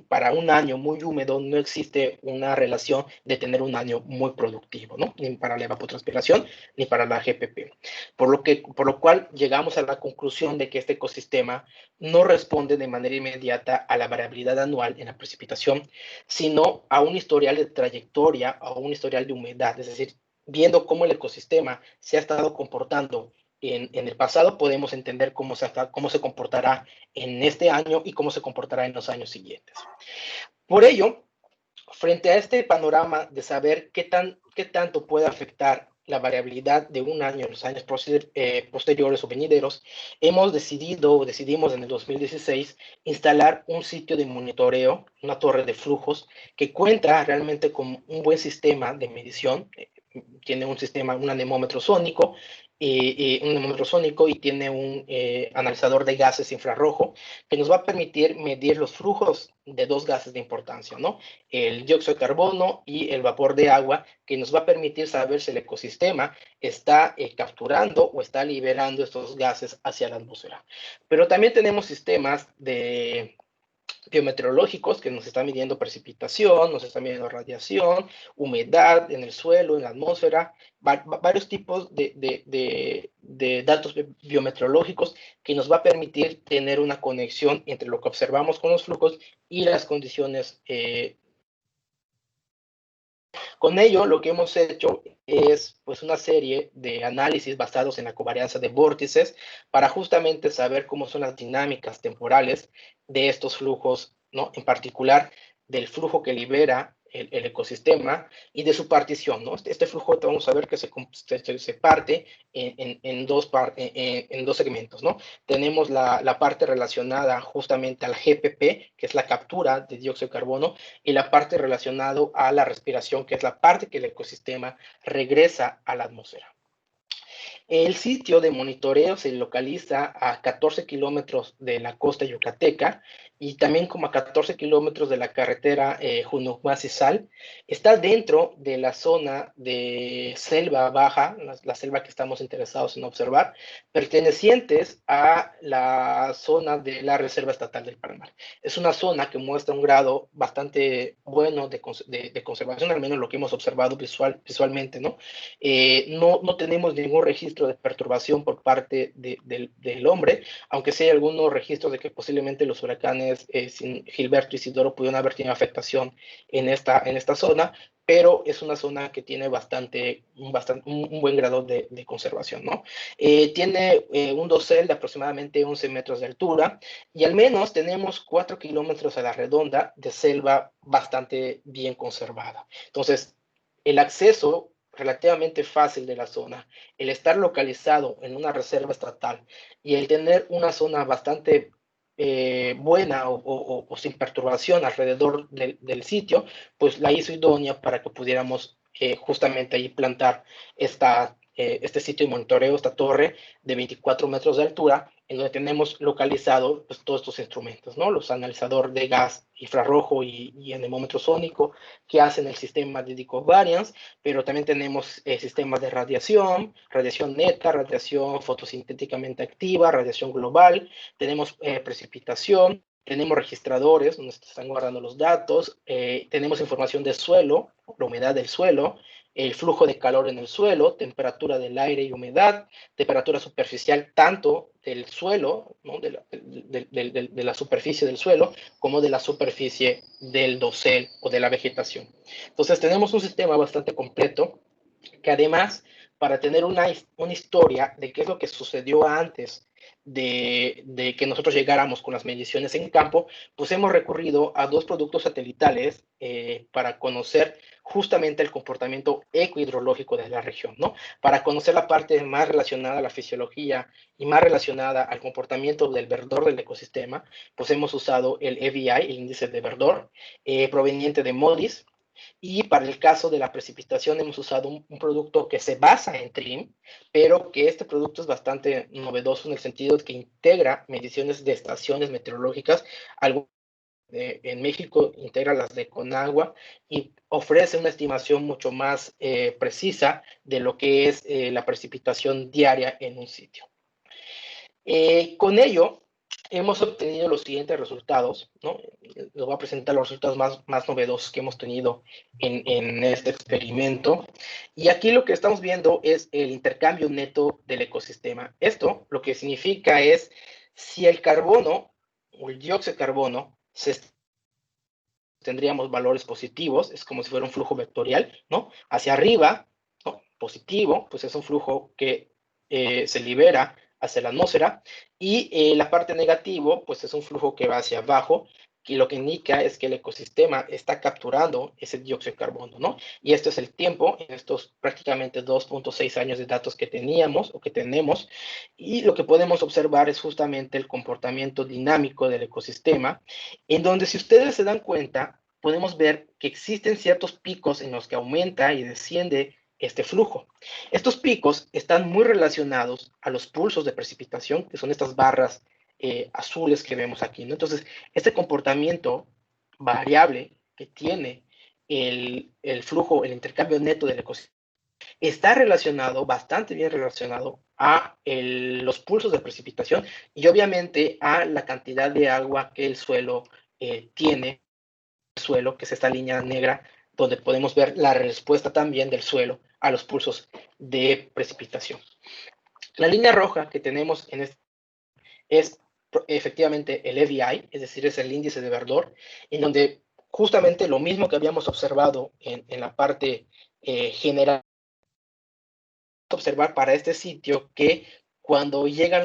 para un año muy húmedo no existe una relación de tener un año muy productivo, ¿no? Ni para la evapotranspiración ni para la GPP. Por lo cual llegamos a la conclusión de que este ecosistema no responde de manera inmediata a la variabilidad anual en la precipitación, sino a un historial de trayectoria o un historial de humedad, es decir, viendo cómo el ecosistema se ha estado comportando en el pasado, podemos entender cómo se comportará en este año y cómo se comportará en los años siguientes. Por ello, frente a este panorama de saber qué tanto puede afectar la variabilidad de un año en los años posteriores o venideros, decidimos en el 2016 instalar un sitio de monitoreo, una torre de flujos, que cuenta realmente con un buen sistema de medición, tiene un sistema, un anemómetro sónico, y tiene un analizador de gases infrarrojo que nos va a permitir medir los flujos de dos gases de importancia, ¿no? El dióxido de carbono y el vapor de agua, que nos va a permitir saber si el ecosistema está capturando o está liberando estos gases hacia la atmósfera. Pero también tenemos sistemas biometeorológicos que nos están midiendo precipitación, nos están midiendo radiación, humedad en el suelo, en la atmósfera, varios tipos de datos biometeorológicos que nos va a permitir tener una conexión entre lo que observamos con los flujos y las condiciones. Con ello, lo que hemos hecho es pues, una serie de análisis basados en la covarianza de vórtices para justamente saber cómo son las dinámicas temporales de estos flujos, ¿no? En particular, del flujo que libera el ecosistema y de su partición, ¿no? Este flujo vamos a ver que se parte en dos segmentos, ¿no? Tenemos la parte relacionada justamente al GPP, que es la captura de dióxido de carbono, y la parte relacionada a la respiración, que es la parte que el ecosistema regresa a la atmósfera. El sitio de monitoreo se localiza a 14 kilómetros de la costa yucateca y también como a 14 kilómetros de la carretera Junucmás-Izal. Está dentro de la zona de selva baja, la selva que estamos interesados en observar, pertenecientes a la zona de la Reserva Estatal del Palmar. Es una zona que muestra un grado bastante bueno de conservación, al menos lo que hemos observado visualmente, ¿no? No tenemos ningún registro de perturbación por parte del hombre, aunque sí hay algunos registros de que posiblemente los huracanes Gilberto y Isidoro pudieron haber tenido afectación en esta zona, pero es una zona que tiene un buen grado de conservación, ¿no? Tiene un dosel de aproximadamente 11 metros de altura y al menos tenemos 4 kilómetros a la redonda de selva bastante bien conservada. Entonces, el acceso relativamente fácil de la zona, el estar localizado en una reserva estatal y el tener una zona bastante buena o sin perturbación alrededor del sitio, pues la hizo idónea para que pudiéramos justamente ahí plantar este sitio de monitoreo, esta torre de 24 metros de altura, en donde tenemos localizado pues, todos estos instrumentos, ¿no? Los analizadores de gas infrarrojo y anemómetro sónico que hacen el sistema de covariance, pero también tenemos sistemas de radiación neta, radiación fotosintéticamente activa, radiación global, tenemos precipitación, tenemos registradores donde se están guardando los datos, tenemos información del suelo, la humedad del suelo, el flujo de calor en el suelo, temperatura del aire y humedad, temperatura superficial tanto del suelo, ¿no? de la superficie del suelo, como de la superficie del dosel o de la vegetación. Entonces tenemos un sistema bastante completo que además, para tener una historia de qué es lo que sucedió antes de que nosotros llegáramos con las mediciones en campo, pues hemos recurrido a dos productos satelitales para conocer justamente el comportamiento ecohidrológico de la región, ¿no? Para conocer la parte más relacionada a la fisiología y más relacionada al comportamiento del verdor del ecosistema, pues hemos usado el EVI, el índice de verdor, proveniente de MODIS. Y para el caso de la precipitación hemos usado un producto que se basa en TRIM, pero que este producto es bastante novedoso en el sentido de que integra mediciones de estaciones meteorológicas. En México integra las de Conagua y ofrece una estimación mucho más precisa de lo que es la precipitación diaria en un sitio. Con ello, hemos obtenido los siguientes resultados, ¿no? Les voy a presentar los resultados más novedosos que hemos tenido en este experimento. Y aquí lo que estamos viendo es el intercambio neto del ecosistema. Esto lo que significa es si el carbono o el dióxido de carbono tendríamos valores positivos, es como si fuera un flujo vectorial, ¿no? Hacia arriba, ¿no? Positivo, pues es un flujo que se libera hacia la atmósfera, y la parte negativo, pues es un flujo que va hacia abajo, y lo que indica es que el ecosistema está capturando ese dióxido de carbono, ¿no? Y esto es el tiempo en estos prácticamente 2.6 años de datos que teníamos o que tenemos, y lo que podemos observar es justamente el comportamiento dinámico del ecosistema, en donde si ustedes se dan cuenta, podemos ver que existen ciertos picos en los que aumenta y desciende este flujo. Estos picos están muy relacionados a los pulsos de precipitación, que son estas barras azules que vemos aquí, ¿no? Entonces, este comportamiento variable que tiene el flujo, el intercambio neto del ecosistema, está relacionado, bastante bien relacionado, a los pulsos de precipitación y obviamente a la cantidad de agua que el suelo tiene, que es esta línea negra, donde podemos ver la respuesta también del suelo a los pulsos de precipitación. La línea roja que tenemos en este es efectivamente el EVI, es decir, es el índice de verdor, en donde justamente lo mismo que habíamos observado en la parte general, observar para este sitio que cuando llegan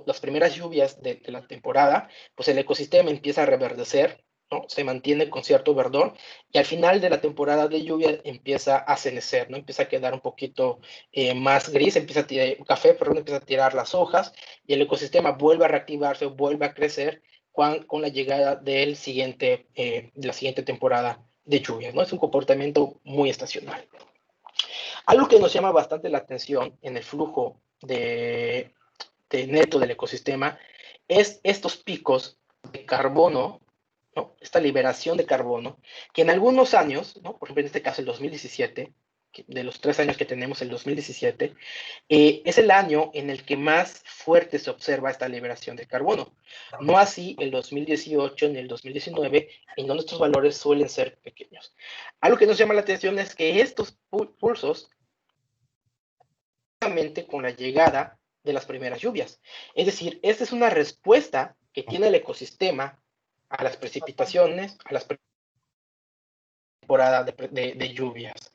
las primeras lluvias de la temporada, pues el ecosistema empieza a reverdecer, ¿no? Se mantiene con cierto verdor y al final de la temporada de lluvia empieza a cenecer, ¿no? Empieza a quedar un poquito más gris, empieza a tirar empieza a tirar las hojas y el ecosistema vuelve a reactivarse, vuelve a crecer con la llegada de la siguiente temporada de lluvias, ¿no? Es un comportamiento muy estacional. Algo que nos llama bastante la atención en el flujo de neto del ecosistema es estos picos de carbono, ¿no? Esta liberación de carbono, que en algunos años, ¿no? Por ejemplo, en este caso el 2017, de los 3 años que tenemos, el 2017, es el año en el que más fuerte se observa esta liberación de carbono. No así el 2018 ni el 2019, en donde estos valores suelen ser pequeños. Algo que nos llama la atención es que estos pulsos, con la llegada de las primeras lluvias. Es decir, esta es una respuesta que tiene el ecosistema a las precipitaciones, a las temporadas de lluvias.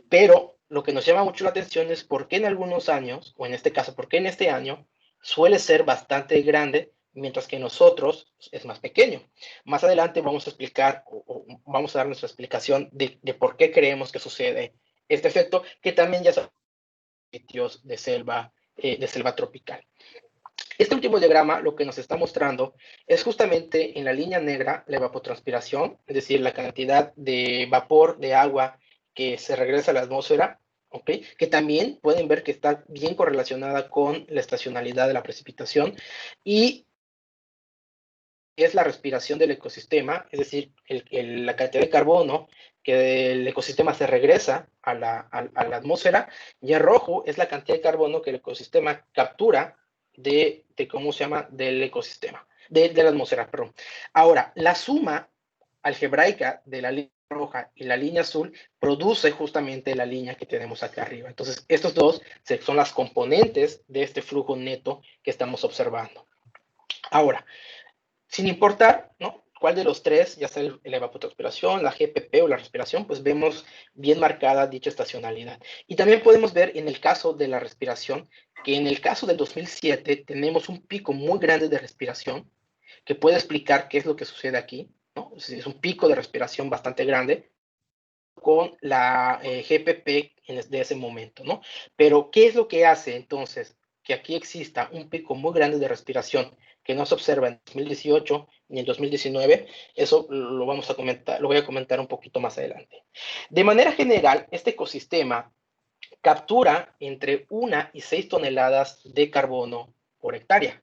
Pero lo que nos llama mucho la atención es por qué en algunos años, o en este caso, por qué en este año suele ser bastante grande, mientras que en nosotros es más pequeño. Más adelante vamos a explicar, o vamos a dar nuestra explicación de por qué creemos que sucede este efecto, que también ya son sitios de selva tropical. Este último diagrama lo que nos está mostrando es justamente en la línea negra la evapotranspiración, es decir, la cantidad de vapor de agua que se regresa a la atmósfera, ¿okay? Que también pueden ver que está bien correlacionada con la estacionalidad de la precipitación y es la respiración del ecosistema, es decir, la cantidad de carbono que el ecosistema se regresa a la atmósfera, y el rojo es la cantidad de carbono que el ecosistema captura ¿cómo se llama? Del ecosistema, de la atmósfera, perdón. Ahora, la suma algebraica de la línea roja y la línea azul produce justamente la línea que tenemos acá arriba. Entonces, estos dos son las componentes de este flujo neto que estamos observando. Ahora, sin importar, ¿no? ¿Cuál de los tres, ya sea la evapotranspiración, la GPP o la respiración, pues vemos bien marcada dicha estacionalidad. Y también podemos ver en el caso de la respiración, que en el caso del 2007 tenemos un pico muy grande de respiración, que puede explicar qué es lo que sucede aquí, ¿no? Es un pico de respiración bastante grande con la GPP de ese momento, ¿no? Pero, ¿qué es lo que hace entonces que aquí exista un pico muy grande de respiración que no se observa en 2018 ni en 2019? Eso lo vamos a comentar, lo voy a comentar un poquito más adelante. De manera general, este ecosistema captura entre 1 y 6 toneladas de carbono por hectárea.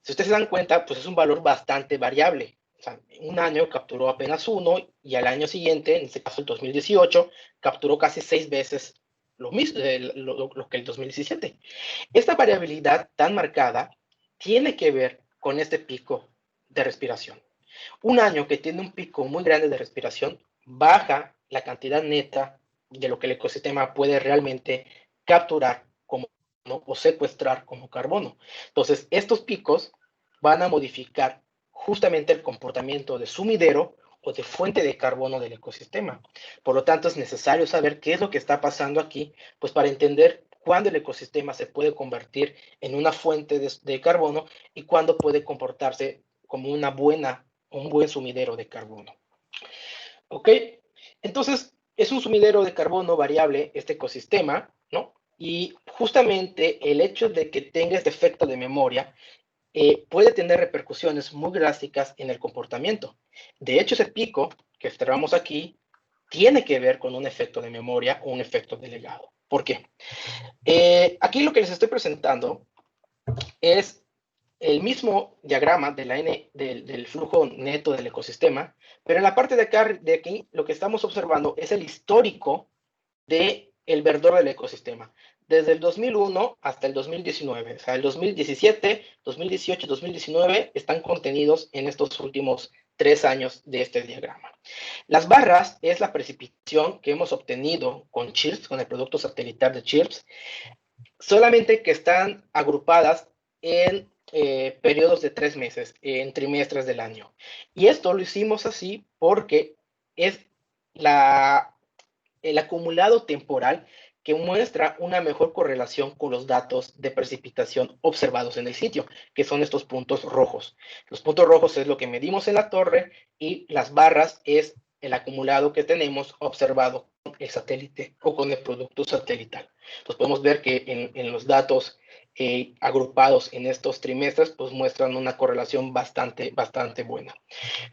Si ustedes se dan cuenta, pues es un valor bastante variable. O sea, un año capturó apenas 1 y al año siguiente, en este caso el 2018, capturó casi 6 veces lo mismo, lo que el 2017. Esta variabilidad tan marcada tiene que ver con este pico de respiración. Un año que tiene un pico muy grande de respiración baja la cantidad neta de lo que el ecosistema puede realmente capturar como, ¿no? O secuestrar como carbono. Entonces, estos picos van a modificar justamente el comportamiento de sumidero o de fuente de carbono del ecosistema. Por lo tanto, es necesario saber qué es lo que está pasando aquí, pues para entender cuándo el ecosistema se puede convertir en una fuente de carbono y cuándo puede comportarse como un buen sumidero de carbono. ¿Ok? Entonces, es un sumidero de carbono variable este ecosistema, ¿no? Y justamente el hecho de que tenga este efecto de memoria puede tener repercusiones muy drásticas en el comportamiento. De hecho, ese pico que observamos aquí tiene que ver con un efecto de memoria o un efecto de legado. ¿Por qué? Aquí lo que les estoy presentando es el mismo diagrama de del flujo neto del ecosistema, pero en la parte de acá, de aquí, lo que estamos observando es el histórico del verdor del ecosistema, desde el 2001 hasta el 2019. O sea, el 2017, 2018, 2019 están contenidos en estos últimos 3 años de este diagrama. Las barras es la precipitación que hemos obtenido con CHIRPS, con el producto satelital de CHIRPS, solamente que están agrupadas en periodos de 3 meses, en trimestres del año. Y esto lo hicimos así porque es el acumulado temporal que muestra una mejor correlación con los datos de precipitación observados en el sitio, que son estos puntos rojos. Los puntos rojos es lo que medimos en la torre y las barras es el acumulado que tenemos observado con el satélite o con el producto satelital. Entonces podemos ver que en los datos agrupados en estos trimestres, pues muestran una correlación bastante buena.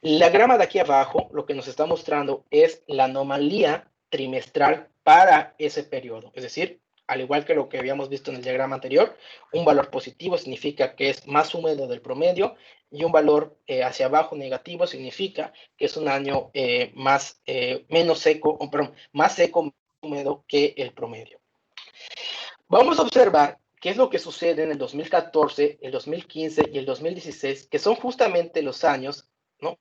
La grama de aquí abajo lo que nos está mostrando es la anomalía trimestral para ese periodo. Es decir, al igual que lo que habíamos visto en el diagrama anterior, un valor positivo significa que es más húmedo del promedio y un valor hacia abajo negativo significa que es un año menos seco, perdón, más seco, húmedo que el promedio. Vamos a observar qué es lo que sucede en el 2014, el 2015 y el 2016, que son justamente los años, ¿no?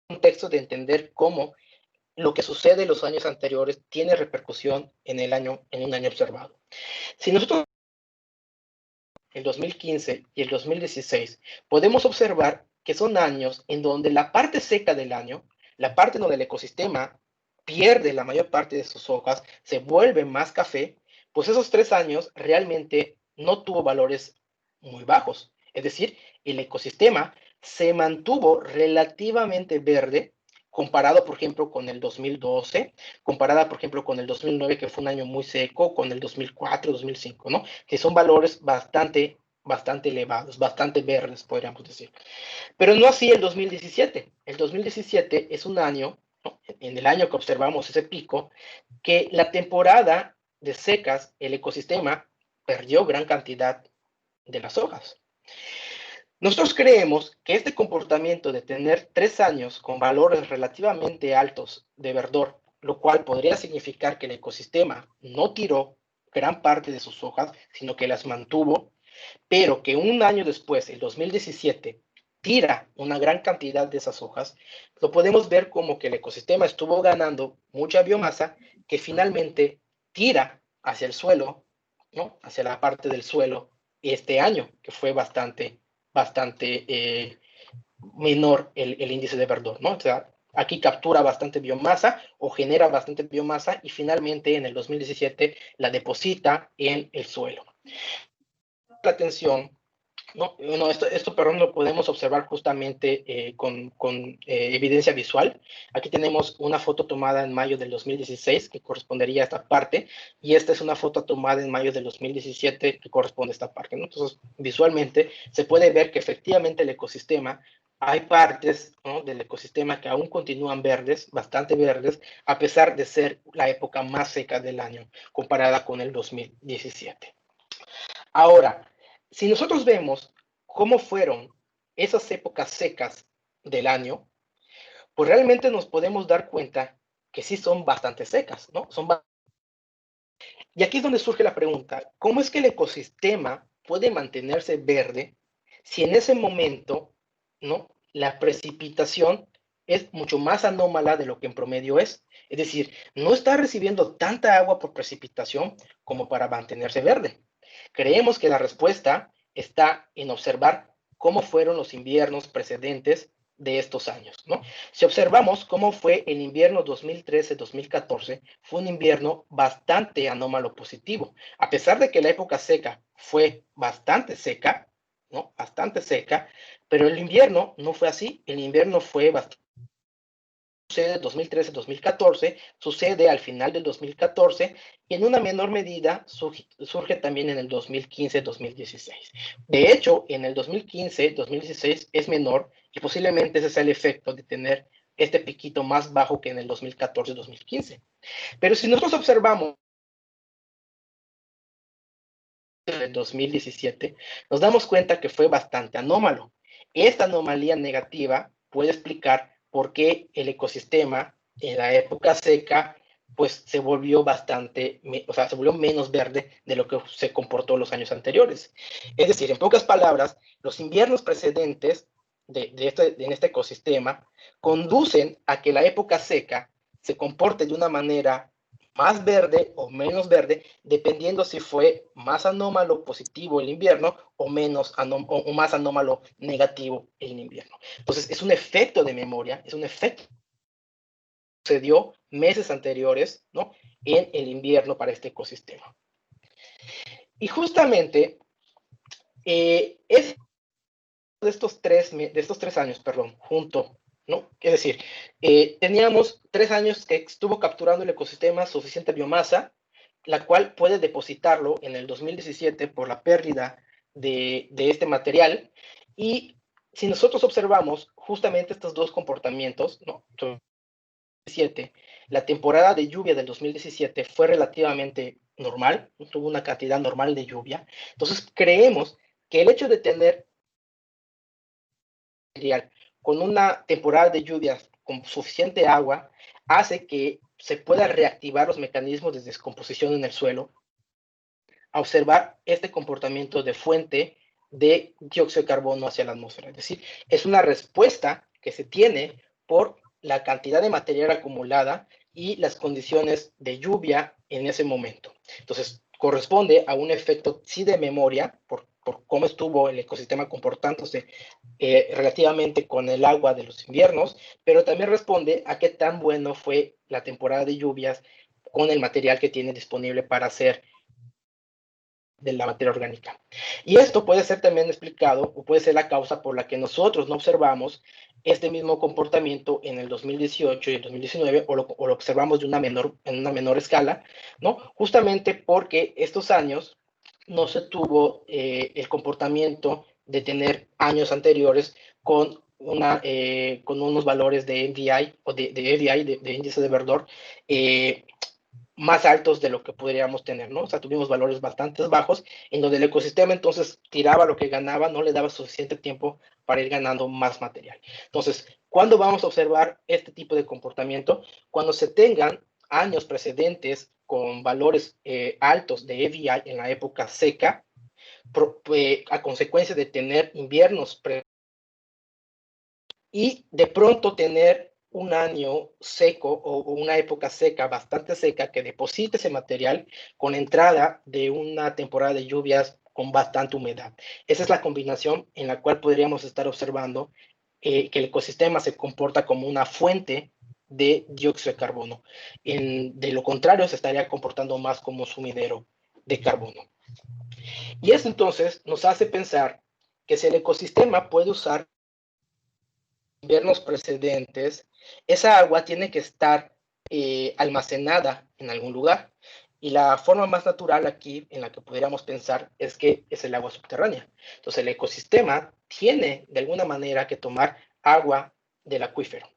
Contexto de entender cómo lo que sucede en los años anteriores tiene repercusión en un año observado. Si nosotros el 2015 y el 2016 podemos observar que son años en donde la parte seca del año, la parte donde el ecosistema pierde la mayor parte de sus hojas, se vuelve más café, pues esos 3 años realmente no tuvo valores muy bajos. Es decir, el ecosistema se mantuvo relativamente verde comparado, por ejemplo, con el 2012, comparada, por ejemplo, con el 2009, que fue un año muy seco, con el 2004, 2005, ¿no? Que son valores bastante elevados, bastante verdes, podríamos decir. Pero no así el 2017. El 2017 es un año, ¿no? En el año que observamos ese pico, que la temporada de secas, el ecosistema perdió gran cantidad de las hojas. Nosotros creemos que este comportamiento de tener 3 años con valores relativamente altos de verdor, lo cual podría significar que el ecosistema no tiró gran parte de sus hojas, sino que las mantuvo, pero que un año después, el 2017, tira una gran cantidad de esas hojas, lo podemos ver como que el ecosistema estuvo ganando mucha biomasa que finalmente tira hacia el suelo, ¿no? Hacia la parte del suelo este año, que fue bastante menor el índice de verdor, ¿no? O sea, aquí captura bastante biomasa o genera bastante biomasa y finalmente en el 2017 la deposita en el suelo. La atención, ¿no? Esto perdón, lo podemos observar justamente con evidencia visual. Aquí tenemos una foto tomada en mayo del 2016 que correspondería a esta parte y esta es una foto tomada en mayo del 2017 que corresponde a esta parte, ¿no? Entonces, visualmente se puede ver que efectivamente el ecosistema, hay partes, ¿no?, del ecosistema que aún continúan verdes, bastante verdes, a pesar de ser la época más seca del año comparada con el 2017. Ahora, si nosotros vemos cómo fueron esas épocas secas del año, pues realmente nos podemos dar cuenta que sí son bastante secas, ¿no? Y aquí es donde surge la pregunta, ¿cómo es que el ecosistema puede mantenerse verde si en ese momento, ¿no?, la precipitación es mucho más anómala de lo que en promedio es? Es decir, no está recibiendo tanta agua por precipitación como para mantenerse verde. Creemos que la respuesta está en observar cómo fueron los inviernos precedentes de estos años, ¿no? Si observamos cómo fue el invierno 2013-2014, fue un invierno bastante anómalo positivo. A pesar de que la época seca fue bastante seca, ¿no? Bastante seca, pero el invierno no fue así. El invierno fue bastante sucede 2013-2014, sucede al final del 2014 y en una menor medida surge también en el 2015-2016. De hecho, en el 2015-2016 es menor y posiblemente ese sea el efecto de tener este piquito más bajo que en el 2014-2015. Pero si nosotros observamos el 2017, nos damos cuenta que fue bastante anómalo. Esta anomalía negativa puede explicar por qué el ecosistema en la época seca pues se volvió bastante, o sea, se volvió menos verde de lo que se comportó los años anteriores. Es decir, en pocas palabras, los inviernos precedentes en este ecosistema conducen a que la época seca se comporte de una manera más verde o menos verde, dependiendo si fue más anómalo positivo el invierno o, o más anómalo negativo el invierno. Entonces, es un efecto de memoria, es un efecto que sucedió meses anteriores, ¿no?, en el invierno para este ecosistema. Y justamente, es de estos tres años, perdón, junto, ¿no? Es decir, teníamos 3 años que estuvo capturando el ecosistema suficiente biomasa, la cual puede depositarlo en el 2017 por la pérdida de este material. Y si nosotros observamos justamente estos dos comportamientos, ¿no? La temporada de lluvia del 2017 fue relativamente normal, tuvo una cantidad normal de lluvia. Entonces, creemos que el hecho de tener con una temporada de lluvias con suficiente agua hace que se pueda reactivar los mecanismos de descomposición en el suelo, a observar este comportamiento de fuente de dióxido de carbono hacia la atmósfera. Es decir, es una respuesta que se tiene por la cantidad de material acumulada y las condiciones de lluvia en ese momento. Entonces, corresponde a un efecto sí de memoria, por cómo estuvo el ecosistema comportándose relativamente con el agua de los inviernos, pero también responde a qué tan bueno fue la temporada de lluvias con el material que tiene disponible para hacer de la materia orgánica. Y esto puede ser también explicado, o puede ser la causa por la que nosotros no observamos este mismo comportamiento en el 2018 y el 2019, o lo observamos en una menor escala, ¿no? Justamente porque estos años no se tuvo el comportamiento de tener años anteriores con unos valores de NDI o de EDI, de índice de verdor, más altos de lo que podríamos tener, ¿no? O sea, tuvimos valores bastante bajos, en donde el ecosistema entonces tiraba lo que ganaba, no le daba suficiente tiempo para ir ganando más material. Entonces, ¿cuándo vamos a observar este tipo de comportamiento? Cuando se tengan años precedentes con valores altos de EDI en la época seca, a consecuencia de tener inviernos y de pronto tener un año seco o una época seca, bastante seca, que deposite ese material con entrada de una temporada de lluvias con bastante humedad. Esa es la combinación en la cual podríamos estar observando que el ecosistema se comporta como una fuente de dióxido de carbono. De lo contrario, se estaría comportando más como sumidero de carbono. Y eso entonces nos hace pensar que si el ecosistema puede usar inviernos precedentes, esa agua tiene que estar almacenada en algún lugar. Y la forma más natural aquí en la que podríamos pensar es que es el agua subterránea. Entonces el ecosistema tiene de alguna manera que tomar agua del acuífero.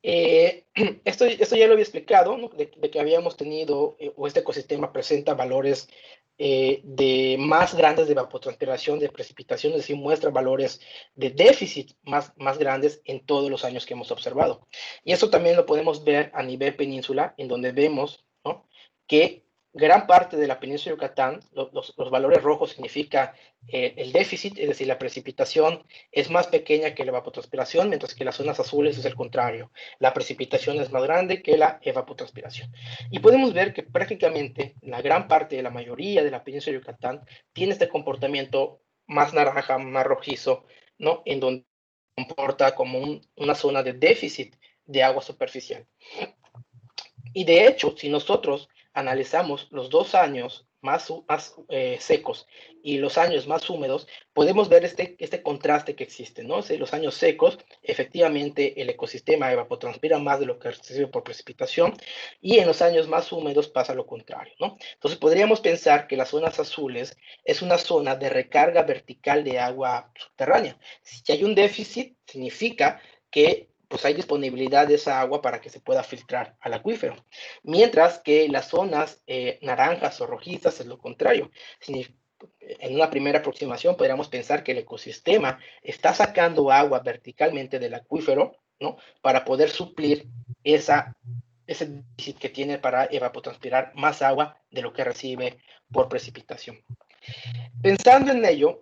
Esto ya lo había explicado, ¿no? de que habíamos tenido, o este ecosistema presenta valores de más grandes de evapotranspiración, de precipitación, es decir, muestra valores de déficit más grandes en todos los años que hemos observado. Y eso también lo podemos ver a nivel península, en donde vemos, ¿no?, que gran parte de la península de Yucatán, los valores rojos significa el déficit, es decir, la precipitación es más pequeña que la evapotranspiración, mientras que las zonas azules es el contrario. La precipitación es más grande que la evapotranspiración. Y podemos ver que prácticamente la gran parte de la mayoría de la península de Yucatán tiene este comportamiento más naranja, más rojizo, ¿no?, en donde se comporta como una zona de déficit de agua superficial. Y de hecho, si nosotros analizamos los 2 años más secos y los años más húmedos, podemos ver este contraste que existe, ¿no? Si los años secos, efectivamente, el ecosistema evapotranspira más de lo que recibe por precipitación, y en los años más húmedos pasa lo contrario, ¿no? Entonces, podríamos pensar que las zonas azules es una zona de recarga vertical de agua subterránea. Si hay un déficit, significa que pues hay disponibilidad de esa agua para que se pueda filtrar al acuífero. Mientras que las zonas naranjas o rojizas es lo contrario. En una primera aproximación podríamos pensar que el ecosistema está sacando agua verticalmente del acuífero, ¿no? Para poder suplir ese déficit que tiene para evapotranspirar más agua de lo que recibe por precipitación. Pensando en ello,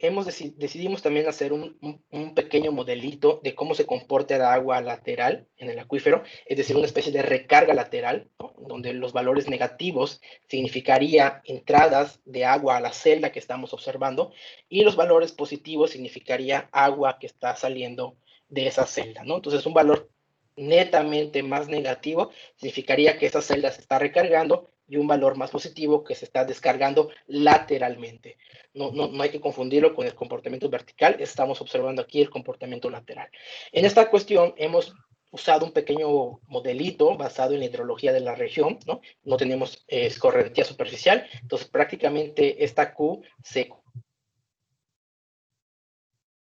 decidimos también hacer un pequeño modelito de cómo se comporta el agua lateral en el acuífero, es decir, una especie de recarga lateral, ¿no? Donde los valores negativos significaría entradas de agua a la celda que estamos observando y los valores positivos significaría agua que está saliendo de esa celda, ¿no? Entonces, un valor netamente más negativo significaría que esa celda se está recargando y un valor más positivo que se está descargando lateralmente. No hay que confundirlo con el comportamiento vertical, estamos observando aquí el comportamiento lateral. En esta cuestión hemos usado un pequeño modelito basado en la hidrología de la región, ¿no? No tenemos escorrentía superficial, entonces prácticamente esta Q se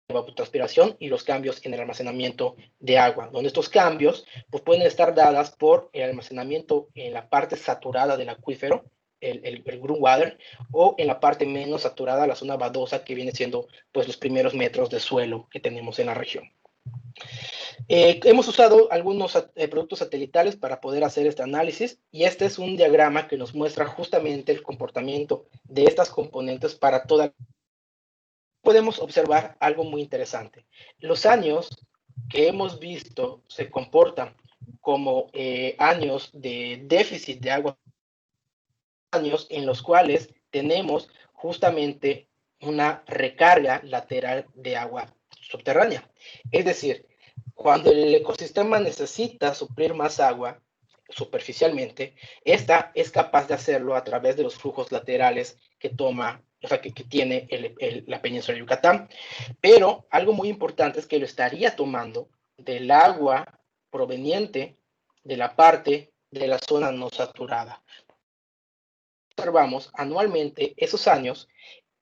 evapotranspiración y los cambios en el almacenamiento de agua, donde estos cambios pues, pueden estar dadas por el almacenamiento en la parte saturada del acuífero, el groundwater, o en la parte menos saturada, la zona badosa, que viene siendo pues, los primeros metros de suelo que tenemos en la región. Hemos usado algunos productos satelitales para poder hacer este análisis y este es un diagrama que nos muestra justamente el comportamiento de estas componentes para toda. Podemos observar algo muy interesante. Los años que hemos visto se comportan como años de déficit de agua, años en los cuales tenemos justamente una recarga lateral de agua subterránea. Es decir, cuando el ecosistema necesita suplir más agua superficialmente, esta es capaz de hacerlo a través de los flujos laterales que toma, o sea, que tiene la península de Yucatán. Pero algo muy importante es que lo estaría tomando del agua proveniente de la parte de la zona no saturada. Observamos anualmente esos años,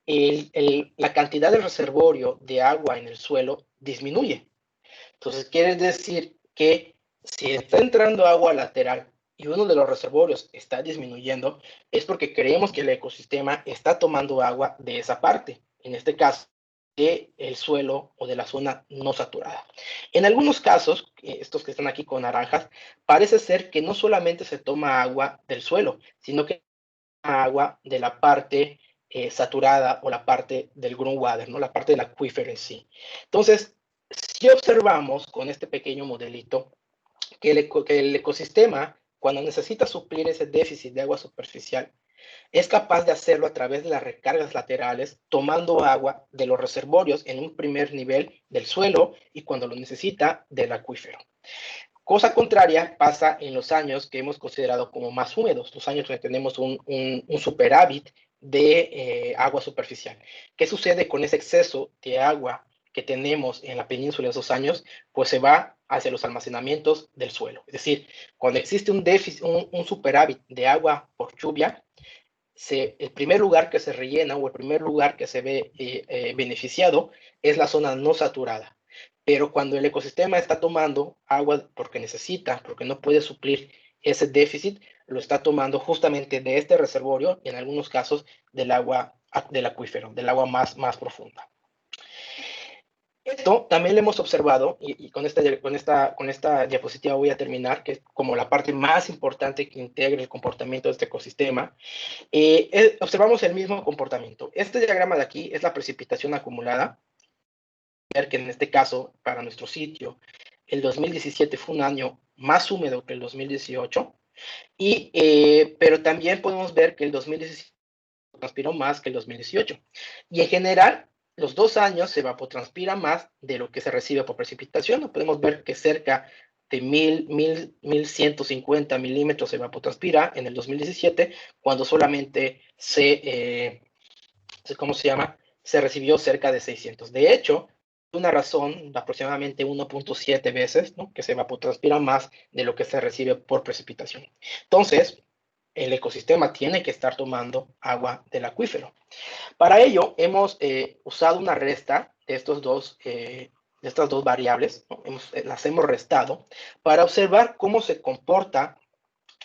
la cantidad de reservorio de agua en el suelo disminuye. Entonces, quiere decir que si está entrando agua lateral y uno de los reservorios está disminuyendo, es porque creemos que el ecosistema está tomando agua de esa parte, en este caso, del suelo o de la zona no saturada. En algunos casos, estos que están aquí con naranjas, parece ser que no solamente se toma agua del suelo, sino que agua de la parte saturada o la parte del groundwater, ¿no? La parte del acuífero en sí. Entonces, si observamos con este pequeño modelito que el ecosistema, cuando necesita suplir ese déficit de agua superficial, es capaz de hacerlo a través de las recargas laterales, tomando agua de los reservorios en un primer nivel del suelo y cuando lo necesita del acuífero. Cosa contraria pasa en los años que hemos considerado como más húmedos, los años donde tenemos un superávit de agua superficial. ¿Qué sucede con ese exceso de agua que tenemos en la península en esos años? Pues se va hacia los almacenamientos del suelo. Es decir, cuando existe un déficit, un superávit de agua por lluvia, el primer lugar que se rellena o el primer lugar que se ve beneficiado es la zona no saturada. Pero cuando el ecosistema está tomando agua porque necesita, porque no puede suplir ese déficit, lo está tomando justamente de este reservorio, y en algunos casos del agua del acuífero, del agua más profunda. Esto también lo hemos observado, y con esta diapositiva voy a terminar, que es como la parte más importante que integra el comportamiento de este ecosistema. Observamos el mismo comportamiento. Este diagrama de aquí es la precipitación acumulada. Ver que en este caso, para nuestro sitio, el 2017 fue un año más húmedo que el 2018, pero también podemos ver que el 2017 transpiró más que el 2018. Y en general, los 2 años se evapotranspira más de lo que se recibe por precipitación. Podemos ver que cerca de 1,150 milímetros se evapotranspira en el 2017, cuando solamente se recibió cerca de 600. De hecho, una razón de aproximadamente 1.7 veces, ¿no? Que se evapotranspira más de lo que se recibe por precipitación. Entonces, el ecosistema tiene que estar tomando agua del acuífero. Para ello, hemos usado una resta de estos dos de estas dos variables, ¿no? Las hemos restado para observar cómo se comporta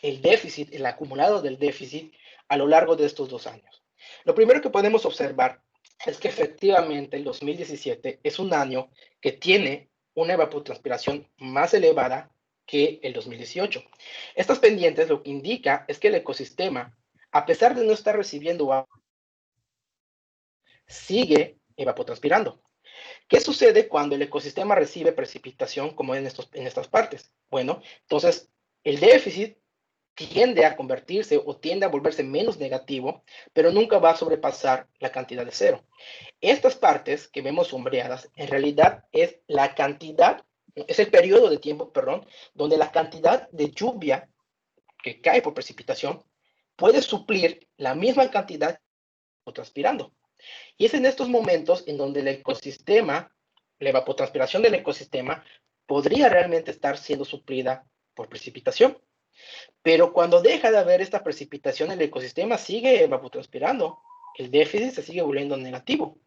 el déficit, el acumulado del déficit a lo largo de estos 2 años. Lo primero que podemos observar es que efectivamente el 2017 es un año que tiene una evapotranspiración más elevada que el 2018. Estas pendientes lo que indica es que el ecosistema, a pesar de no estar recibiendo agua, sigue evapotranspirando. ¿Qué sucede cuando el ecosistema recibe precipitación como en estas partes? Bueno, entonces el déficit tiende a convertirse o tiende a volverse menos negativo, pero nunca va a sobrepasar la cantidad de cero. Estas partes que vemos sombreadas, en realidad es la cantidad, es el periodo de tiempo, perdón, donde la cantidad de lluvia que cae por precipitación puede suplir la misma cantidad que está transpirando. Y es en estos momentos en donde el ecosistema, la evapotranspiración del ecosistema, podría realmente estar siendo suplida por precipitación. Pero cuando deja de haber esta precipitación, el ecosistema sigue evapotranspirando. El déficit se sigue volviendo negativo.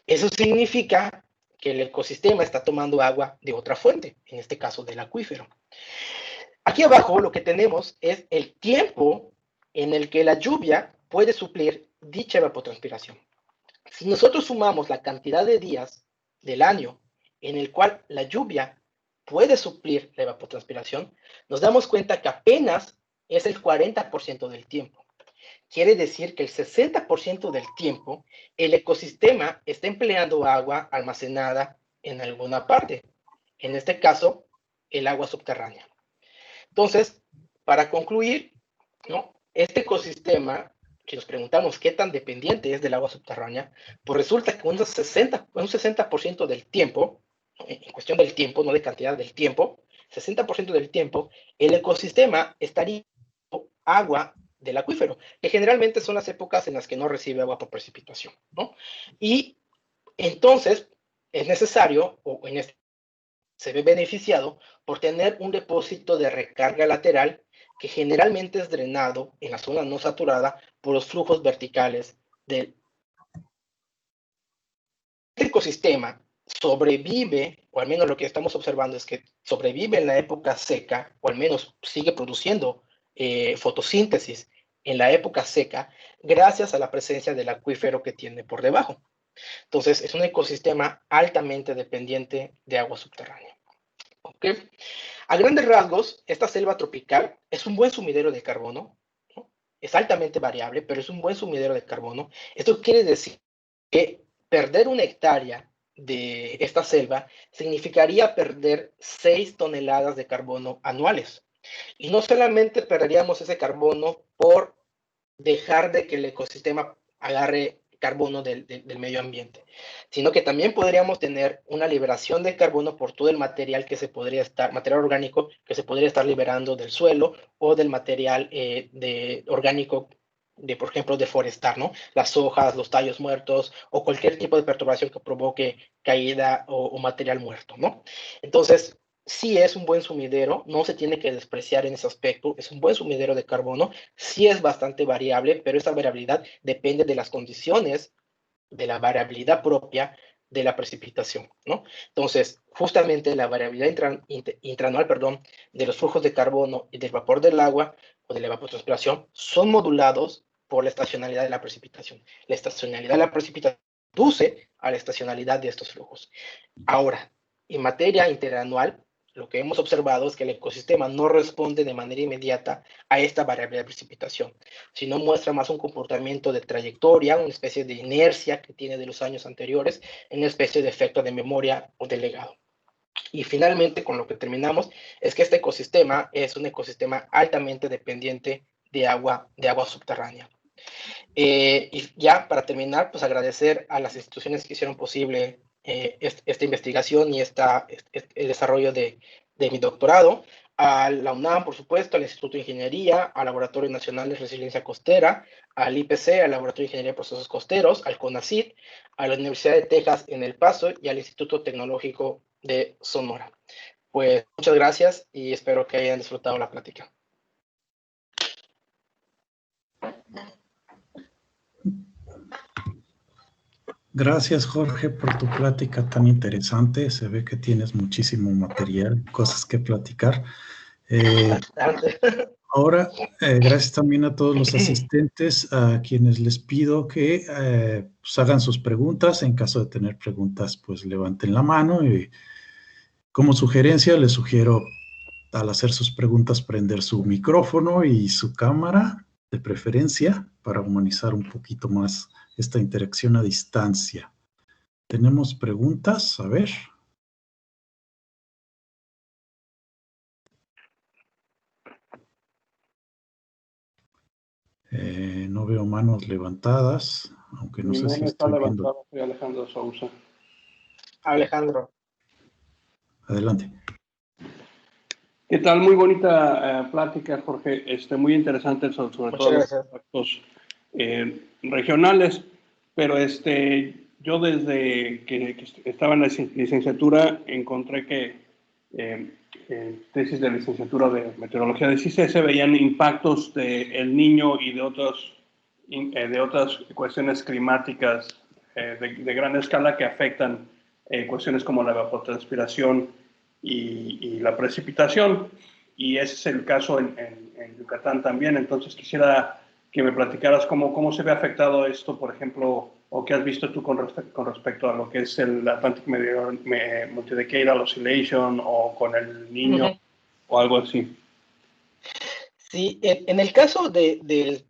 Eso significa que el ecosistema está tomando agua de otra fuente, en este caso del acuífero. Aquí abajo lo que tenemos es el tiempo en el que la lluvia puede suplir dicha evapotranspiración. Si nosotros sumamos la cantidad de días del año en el cual la lluvia puede suplir la evapotranspiración, nos damos cuenta que apenas es el 40% del tiempo. Quiere decir que el 60% del tiempo el ecosistema está empleando agua almacenada en alguna parte. En este caso, el agua subterránea. Entonces, para concluir, ¿no? Este ecosistema, si nos preguntamos qué tan dependiente es del agua subterránea, pues resulta que un 60% del tiempo, en cuestión del tiempo, no de cantidad del tiempo, 60% del tiempo, el ecosistema estaría agua del acuífero, que generalmente son las épocas en las que no recibe agua por precipitación, ¿no? Y entonces es necesario, o en este se ve beneficiado por tener un depósito de recarga lateral que generalmente es drenado en la zona no saturada por los flujos verticales del ecosistema. Sobrevive, o al menos lo que estamos observando es que sobrevive en la época seca, o al menos sigue produciendo fotosíntesis en la época seca, gracias a la presencia del acuífero que tiene por debajo. Entonces, es un ecosistema altamente dependiente de agua subterránea. ¿Okay? A grandes rasgos, esta selva tropical es un buen sumidero de carbono, ¿no? Es altamente variable, pero es un buen sumidero de carbono. Esto quiere decir que perder 1 hectárea de esta selva significaría perder 6 toneladas de carbono anuales. Y no solamente perderíamos ese carbono por dejar de que el ecosistema agarre carbono del medio ambiente, sino que también podríamos tener una liberación de carbono por todo el material que se podría estar, material orgánico que se podría estar liberando del suelo o del material orgánico de, por ejemplo, deforestar, ¿no? Las hojas, los tallos muertos o cualquier tipo de perturbación que provoque caída o material muerto, ¿no? Entonces, sí es un buen sumidero, no se tiene que despreciar en ese aspecto, es un buen sumidero de carbono, sí es bastante variable, pero esa variabilidad depende de las condiciones, de la variabilidad propia de la precipitación, ¿no? Entonces, justamente la variabilidad intraanual, perdón, de los flujos de carbono y del vapor del agua o de la evapotranspiración son modulados por la estacionalidad de la precipitación. La estacionalidad de la precipitación conduce a la estacionalidad de estos flujos. Ahora, en materia interanual, lo que hemos observado es que el ecosistema no responde de manera inmediata a esta variabilidad de precipitación, sino muestra más un comportamiento de trayectoria, una especie de inercia que tiene de los años anteriores, una especie de efecto de memoria o de legado. Y finalmente, con lo que terminamos, es que este ecosistema es un ecosistema altamente dependiente de agua subterránea. Y ya para terminar, pues agradecer a las instituciones que hicieron posible esta investigación y el desarrollo de mi doctorado, a la UNAM, por supuesto, al Instituto de Ingeniería, al Laboratorio Nacional de Resiliencia Costera, al IPC, al Laboratorio de Ingeniería de Procesos Costeros, al CONACYT, a la Universidad de Texas en El Paso y al Instituto Tecnológico de Sonora. Pues muchas gracias y espero que hayan disfrutado la plática. Gracias, Jorge, por tu plática tan interesante. Se ve que tienes muchísimo material, cosas que platicar. Bastante. Ahora, gracias también a todos los asistentes, a quienes les pido que pues hagan sus preguntas. En caso de tener preguntas, pues levanten la mano. Y como sugerencia, les sugiero, al hacer sus preguntas, prender su micrófono y su cámara, de preferencia, para humanizar un poquito más esta interacción a distancia. ¿Tenemos preguntas? A ver. No veo manos levantadas, aunque no sé si Está estoy viendo. levantado, soy Alejandro Sousa. Alejandro. Adelante. ¿Qué tal? Muy bonita plática, Jorge. Muy interesante, sobre Muchas todo los gracias. aspectos regionales. Pero yo desde que estaba en la licenciatura encontré que en tesis de licenciatura de meteorología de CICE se veían impactos del niño y de otras cuestiones climáticas de gran escala que afectan cuestiones como la evapotranspiración y la precipitación. Y ese es el caso en Yucatán también. Entonces quisiera que me platicaras cómo se ve afectado esto, por ejemplo, o qué has visto tú con respecto a lo que es el Atlantic Multidecadal Oscillation o con el niño o algo así. Sí, en el caso del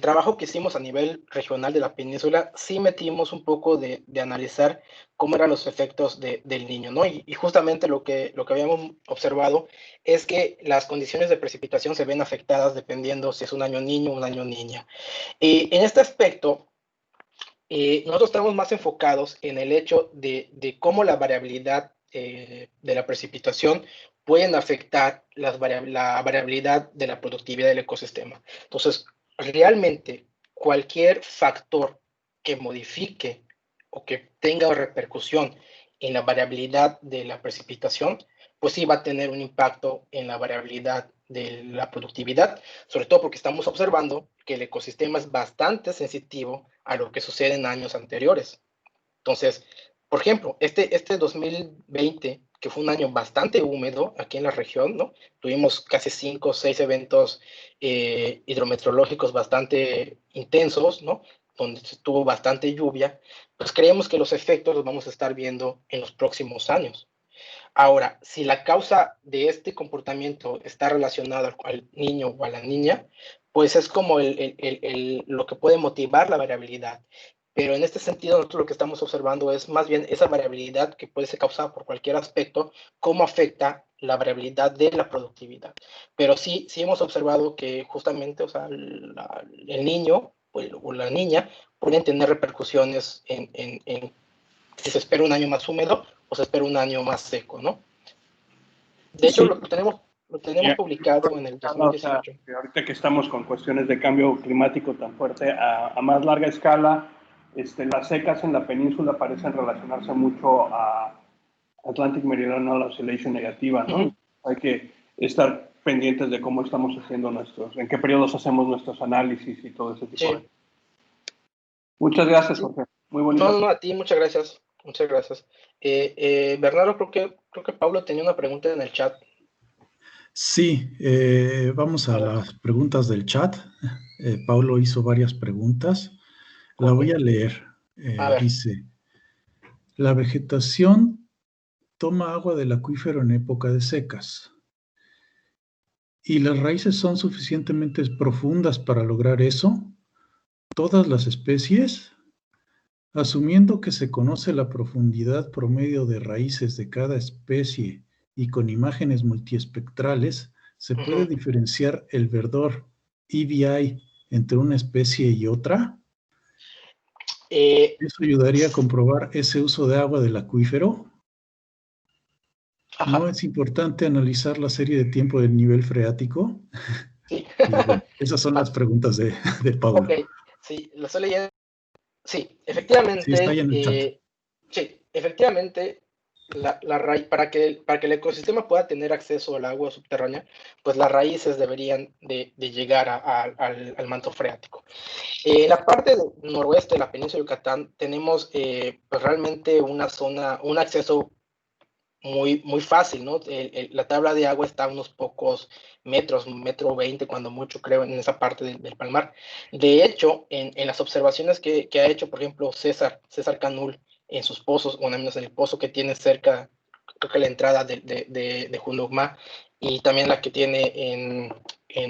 trabajo que hicimos a nivel regional de la península, sí metimos un poco de analizar cómo eran los efectos del niño, ¿no? Y justamente lo que habíamos observado es que las condiciones de precipitación se ven afectadas dependiendo si es un año niño o un año niña. En este aspecto, nosotros estamos más enfocados en el hecho de cómo la variabilidad de la precipitación pueden afectar la variabilidad de la productividad del ecosistema. Entonces, realmente cualquier factor que modifique o que tenga repercusión en la variabilidad de la precipitación, pues sí va a tener un impacto en la variabilidad de la productividad, sobre todo porque estamos observando que el ecosistema es bastante sensitivo a lo que sucede en años anteriores. Entonces, por ejemplo, este 2020, que fue un año bastante húmedo aquí en la región, ¿no? Tuvimos casi 5 o 6 eventos hidrometeorológicos bastante intensos, ¿no? Donde tuvo bastante lluvia, pues creemos que los efectos los vamos a estar viendo en los próximos años. Ahora, si la causa de este comportamiento está relacionada al niño o a la niña, pues es como lo que puede motivar la variabilidad. Pero en este sentido, nosotros lo que estamos observando es más bien esa variabilidad que puede ser causada por cualquier aspecto, cómo afecta la variabilidad de la productividad. Pero sí hemos observado que justamente, o sea, el niño o la niña pueden tener repercusiones en si se espera un año más húmedo o se espera un año más seco, ¿no? De hecho, Sí. lo tenemos publicado en el 2018. O sea, ahorita que estamos con cuestiones de cambio climático tan fuerte, a más larga escala, las secas en la península parecen relacionarse mucho a Atlantic Meridional Oscillation negativa, ¿no? Hay que estar pendientes de cómo estamos haciendo en qué periodos hacemos nuestros análisis y todo ese tipo de... Muchas gracias, Jorge. Muy bonito. No, a ti, muchas gracias. Muchas gracias. Bernardo, creo que Pablo tenía una pregunta en el chat. Sí, vamos a las preguntas del chat. Paulo hizo varias preguntas. La voy a leer. Dice, la vegetación toma agua del acuífero en época de secas. ¿Y las raíces son suficientemente profundas para lograr eso? ¿Todas las especies? Asumiendo que se conoce la profundidad promedio de raíces de cada especie y con imágenes multiespectrales, ¿se puede diferenciar el verdor EBI entre una especie y otra? ¿Eso ayudaría a comprobar ese uso de agua del acuífero? ¿No es importante analizar la serie de tiempo del nivel freático? Sí. Y bueno, esas son las preguntas de Paulo. Ok, sí, lo estoy leyendo. Sí, Sí, está ahí en el chat. efectivamente, Para que el ecosistema pueda tener acceso al agua subterránea, pues las raíces deberían de llegar al manto freático. En la parte noroeste de la península de Yucatán tenemos pues realmente una zona, un acceso muy fácil, ¿no? La tabla de agua está a unos pocos metros, 1,20 m cuando mucho, creo, en esa parte del Palmar. De hecho, en las observaciones que ha hecho, por ejemplo, César Canul en sus pozos, o al menos en el pozo que tiene cerca, creo que la entrada de Junucma, y también la que tiene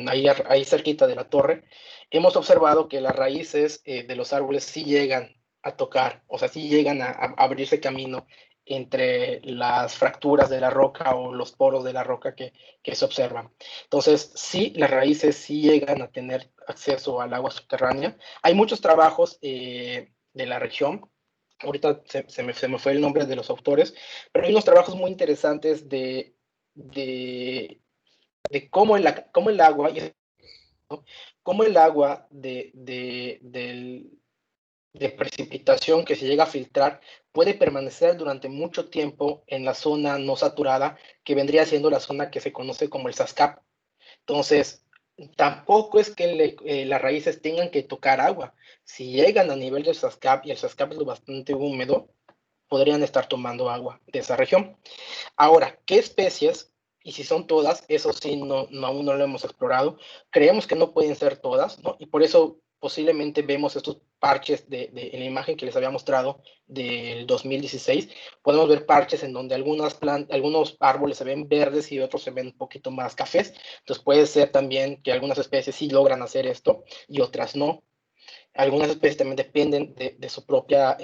ahí cerquita de la torre, hemos observado que las raíces de los árboles sí llegan a tocar, o sea, sí llegan a abrirse camino entre las fracturas de la roca o los poros de la roca que se observan. Entonces, sí, las raíces sí llegan a tener acceso al agua subterránea. Hay muchos trabajos de la región, ahorita se me fue el nombre de los autores, pero hay unos trabajos muy interesantes de cómo el agua, ¿no? Cómo el agua de precipitación que se llega a filtrar puede permanecer durante mucho tiempo en la zona no saturada, que vendría siendo la zona que se conoce como el SASCAP. Entonces, tampoco es que las raíces tengan que tocar agua. Si llegan a nivel del SASCAP y el SASCAP es lo bastante húmedo, podrían estar tomando agua de esa región. Ahora, ¿qué especies? Y si son todas, eso sí, aún no lo hemos explorado. Creemos que no pueden ser todas, ¿no? Y por eso posiblemente vemos estos parches en la imagen que les había mostrado del 2016. Podemos ver parches en donde algunos árboles se ven verdes y otros se ven un poquito más cafés. Entonces puede ser también que algunas especies sí logran hacer esto y otras no. Algunas especies también dependen de su propia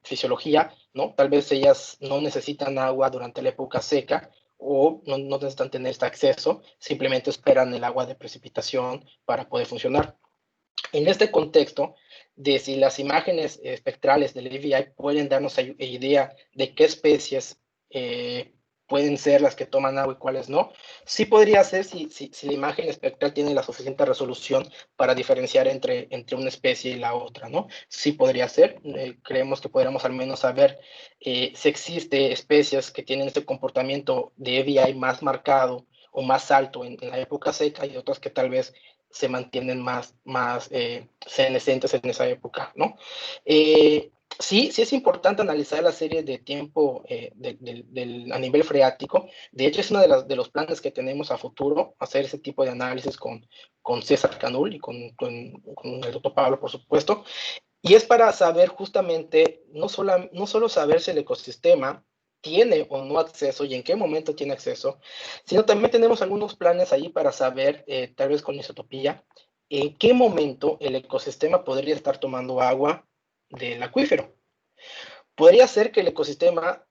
fisiología, ¿no? Tal vez ellas no necesitan agua durante la época seca o no necesitan tener este acceso, simplemente esperan el agua de precipitación para poder funcionar. En este contexto, de si las imágenes espectrales del AVI pueden darnos idea de qué especies pueden ser las que toman agua y cuáles no, sí podría ser si la imagen espectral tiene la suficiente resolución para diferenciar entre una especie y la otra, ¿no? Sí podría ser. Creemos que podríamos al menos saber si existe especies que tienen este comportamiento de AVI más marcado o más alto en la época seca y otras que tal vez se mantienen más senescentes en esa época, ¿no? Sí es importante analizar la serie de tiempo a nivel freático. De hecho, es uno de los planes que tenemos a futuro, hacer ese tipo de análisis con César Canul y con el doctor Pablo, por supuesto. Y es para saber justamente, no solo saber si el ecosistema tiene o no acceso y en qué momento tiene acceso, sino también tenemos algunos planes ahí para saber, tal vez con isotopía, en qué momento el ecosistema podría estar tomando agua del acuífero. Podría ser que el ecosistema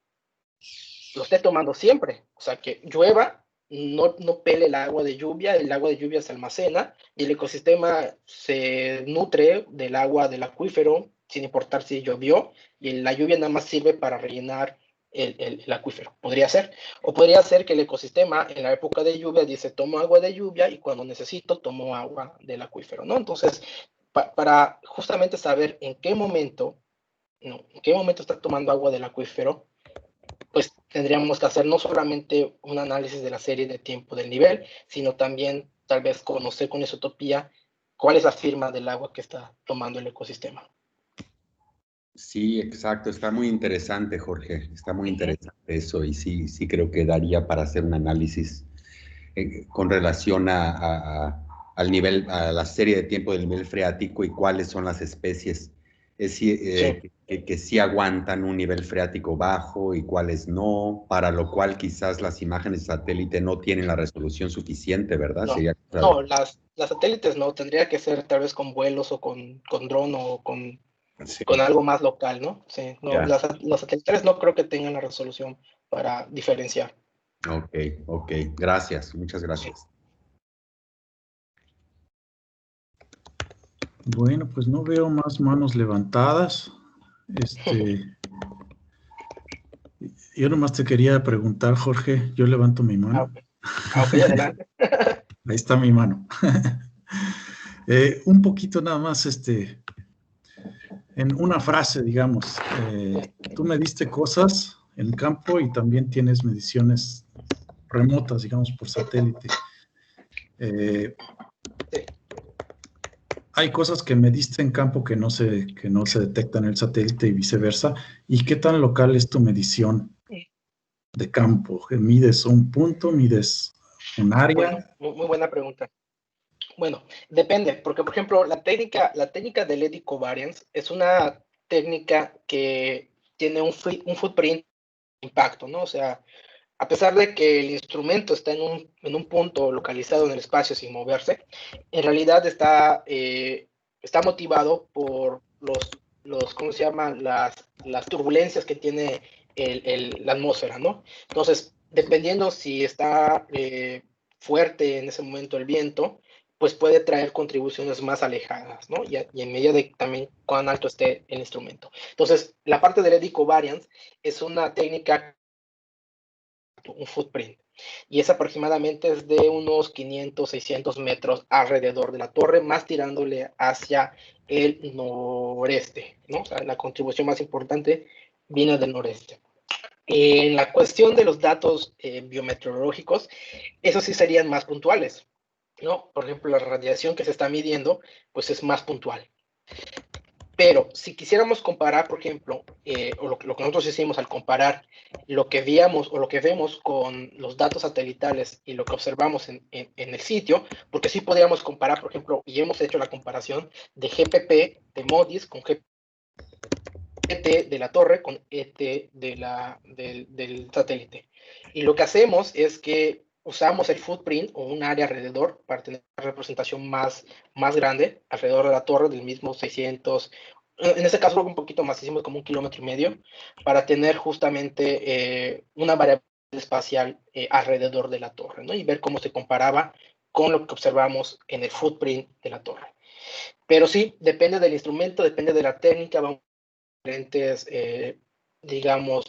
lo esté tomando siempre, o sea, que llueva, no pele el agua de lluvia se almacena y el ecosistema se nutre del agua del acuífero, sin importar si llovió, y la lluvia nada más sirve para rellenar el acuífero. Podría ser. O podría ser que el ecosistema en la época de lluvia dice, tomo agua de lluvia y cuando necesito tomo agua del acuífero, ¿no? Entonces, para justamente saber en qué momento está tomando agua del acuífero, pues tendríamos que hacer no solamente un análisis de la serie de tiempo del nivel, sino también tal vez conocer con isotopía cuál es la firma del agua que está tomando el ecosistema. Sí, exacto. Está muy interesante, Jorge. Está muy interesante eso y sí creo que daría para hacer un análisis con relación al nivel, a la serie de tiempo del nivel freático y cuáles son las especies que sí aguantan un nivel freático bajo y cuáles no, para lo cual quizás las imágenes de satélite no tienen la resolución suficiente, ¿verdad? No, las satélites no, tendría que ser tal vez con vuelos o con dron o con algo más local, ¿no? Sí, no, los satélites no creo que tengan la resolución para diferenciar. Ok, gracias, muchas gracias. Bueno, pues no veo más manos levantadas. Yo nomás te quería preguntar, Jorge, yo levanto mi mano. Ok, adelante. Ahí está mi mano. Un poquito nada más, en una frase, digamos, tú me diste cosas en campo y también tienes mediciones remotas, digamos, por satélite. Hay cosas que mediste en campo que no se detectan en el satélite y viceversa. ¿Y qué tan local es tu medición de campo? ¿Mides un punto? ¿Mides un área? Bueno, muy buena pregunta. Bueno, depende, porque por ejemplo, la técnica de LED covariance es una técnica que tiene un footprint impacto, ¿no? O sea, a pesar de que el instrumento está en un punto localizado en el espacio sin moverse, en realidad está motivado por ¿cómo se llaman? Las turbulencias que tiene la atmósfera, ¿no? Entonces, dependiendo si está fuerte en ese momento el viento, pues puede traer contribuciones más alejadas, ¿no? Y en medida de también cuán alto esté el instrumento. Entonces, la parte del eddy covariance es una técnica, un footprint, y es aproximadamente es de unos 500, 600 metros alrededor de la torre, más tirándole hacia el noreste, ¿no? O sea, la contribución más importante viene del noreste. En la cuestión de los datos biometeorológicos, esos sí serían más puntuales, ¿no? Por ejemplo, la radiación que se está midiendo, pues es más puntual. Pero si quisiéramos comparar, por ejemplo, o lo que nosotros hicimos al comparar lo que veíamos o lo que vemos con los datos satelitales y lo que observamos en el sitio, porque sí podríamos comparar, por ejemplo, y hemos hecho la comparación de GPP de MODIS con GPP de la torre con ET del satélite. Y lo que hacemos es que usamos el footprint o un área alrededor para tener una representación más grande alrededor de la torre del mismo 600, en este caso un poquito más, hicimos como 1,5 kilómetros, para tener justamente una variable espacial alrededor de la torre, ¿no? Y ver cómo se comparaba con lo que observamos en el footprint de la torre. Pero sí, depende del instrumento, depende de la técnica, vamos a diferentes, digamos,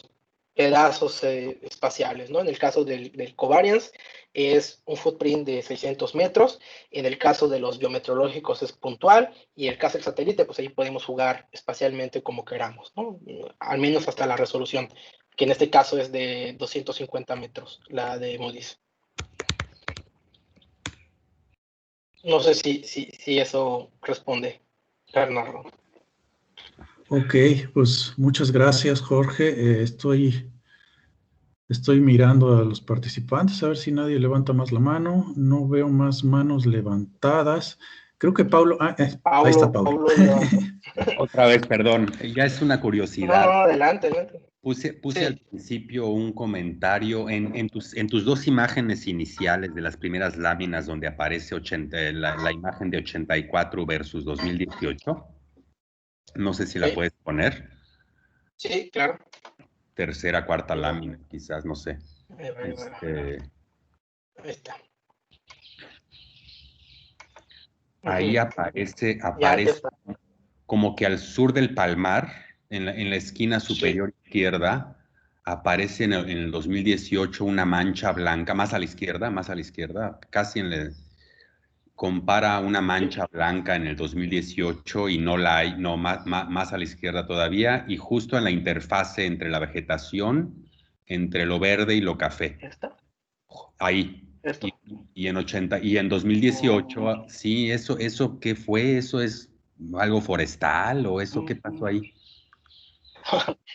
pedazos espaciales, ¿no? En el caso del covariance es un footprint de 600 metros, en el caso de los biometeorológicos es puntual, y el caso del satélite, pues ahí podemos jugar espacialmente como queramos, ¿no? Al menos hasta la resolución, que en este caso es de 250 metros, la de MODIS. No sé si eso responde, Bernardo. Ok, pues muchas gracias, Jorge. Estoy mirando a los participantes, a ver si nadie levanta más la mano. No veo más manos levantadas. Creo que Paulo... ahí está Paulo. Otra vez, perdón, ya es una curiosidad. No, adelante. Puse Sí. al principio un comentario en tus dos imágenes iniciales de las primeras láminas donde aparece la imagen de 84 versus 2018. No sé si la puedes poner. Sí, claro. Tercera, cuarta lámina, quizás, no sé. Ahí está. Ahí aparece como que al sur del palmar, en la esquina superior izquierda, aparece en el 2018 una mancha blanca, más a la izquierda, casi compara una mancha blanca en el 2018 y no la hay, no, más a la izquierda todavía, y justo en la interfase entre la vegetación, entre lo verde y lo café. ¿Esta? Ahí. Y en 2018, sí, eso ¿qué fue? ¿Eso es algo forestal o eso qué pasó ahí?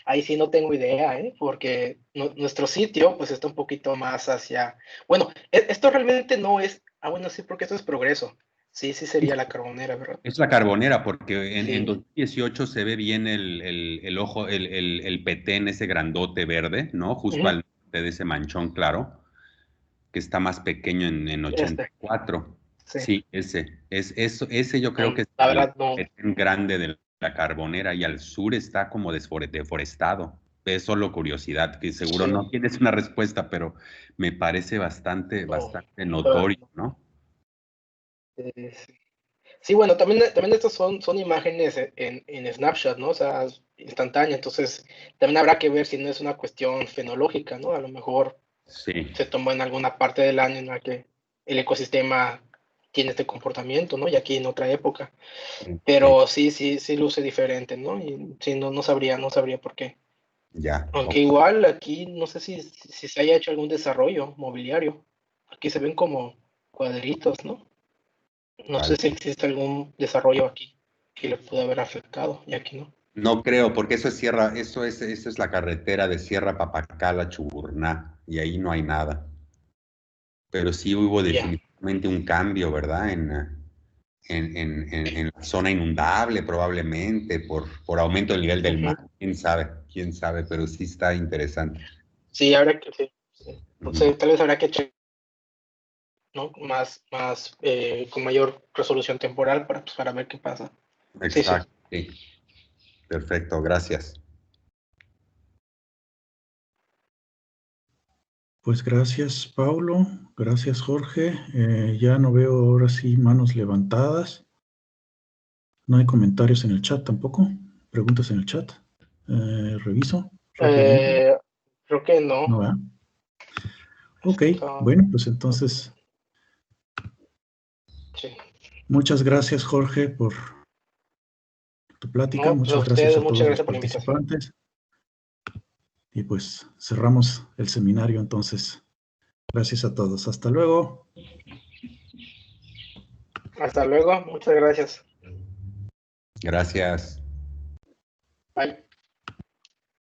Ahí sí no tengo idea, porque nuestro sitio pues está un poquito más hacia... Bueno, esto realmente no es... bueno, sí, porque esto es Progreso. Sí sería la Carbonera, ¿verdad? Es la Carbonera, porque Sí. en 2018 se ve bien el ojo, el petén, ese grandote verde, ¿no? Justo al norte de ese manchón claro, que está más pequeño en 84. Sí, ese yo creo que es la verdad, el petén grande de la Carbonera, y al sur está como deforestado. Es solo curiosidad, que seguro no tienes una respuesta, pero me parece bastante notorio, ¿no? Sí, bueno, también estas son imágenes en Snapchat, ¿no? O sea, instantánea, entonces también habrá que ver si no es una cuestión fenológica, ¿no? A lo mejor se tomó en alguna parte del año en la que el ecosistema tiene este comportamiento, ¿no? Y aquí en otra época. Pero sí luce diferente, ¿no? Y sí, no sabría por qué. Ya. Aunque igual aquí no sé si se haya hecho algún desarrollo mobiliario. Aquí se ven como cuadritos, ¿no? No sé Vale. si existe algún desarrollo aquí que le pudo haber afectado, y aquí no. No creo, porque eso es la carretera de Sierra Papacala, Chuburná, y ahí no hay nada. Pero sí hubo Ya. definitivamente un cambio, ¿verdad? En la zona inundable, probablemente, por aumento del nivel del Ujú. mar. Quién sabe, pero sí está interesante. Sí, ahora que sí. Ujú. Entonces, tal vez habrá que checar, ¿no? Con mayor resolución temporal para ver qué pasa. Sí, sí. Exacto, sí. Perfecto, gracias. Pues gracias, Paulo. Gracias, Jorge. Ya no veo ahora sí manos levantadas. No hay comentarios en el chat tampoco. Preguntas en el chat. Reviso rápidamente. Creo que no. No, ¿verdad? Ok, Está- bueno, pues entonces, sí. muchas gracias, Jorge, por tu plática. No, pues a Muchas gracias ustedes, a muchas todos los gracias por la invitación. participantes. Y pues cerramos el seminario entonces. Gracias a todos. Hasta luego. Hasta luego, muchas gracias. Gracias. Bye.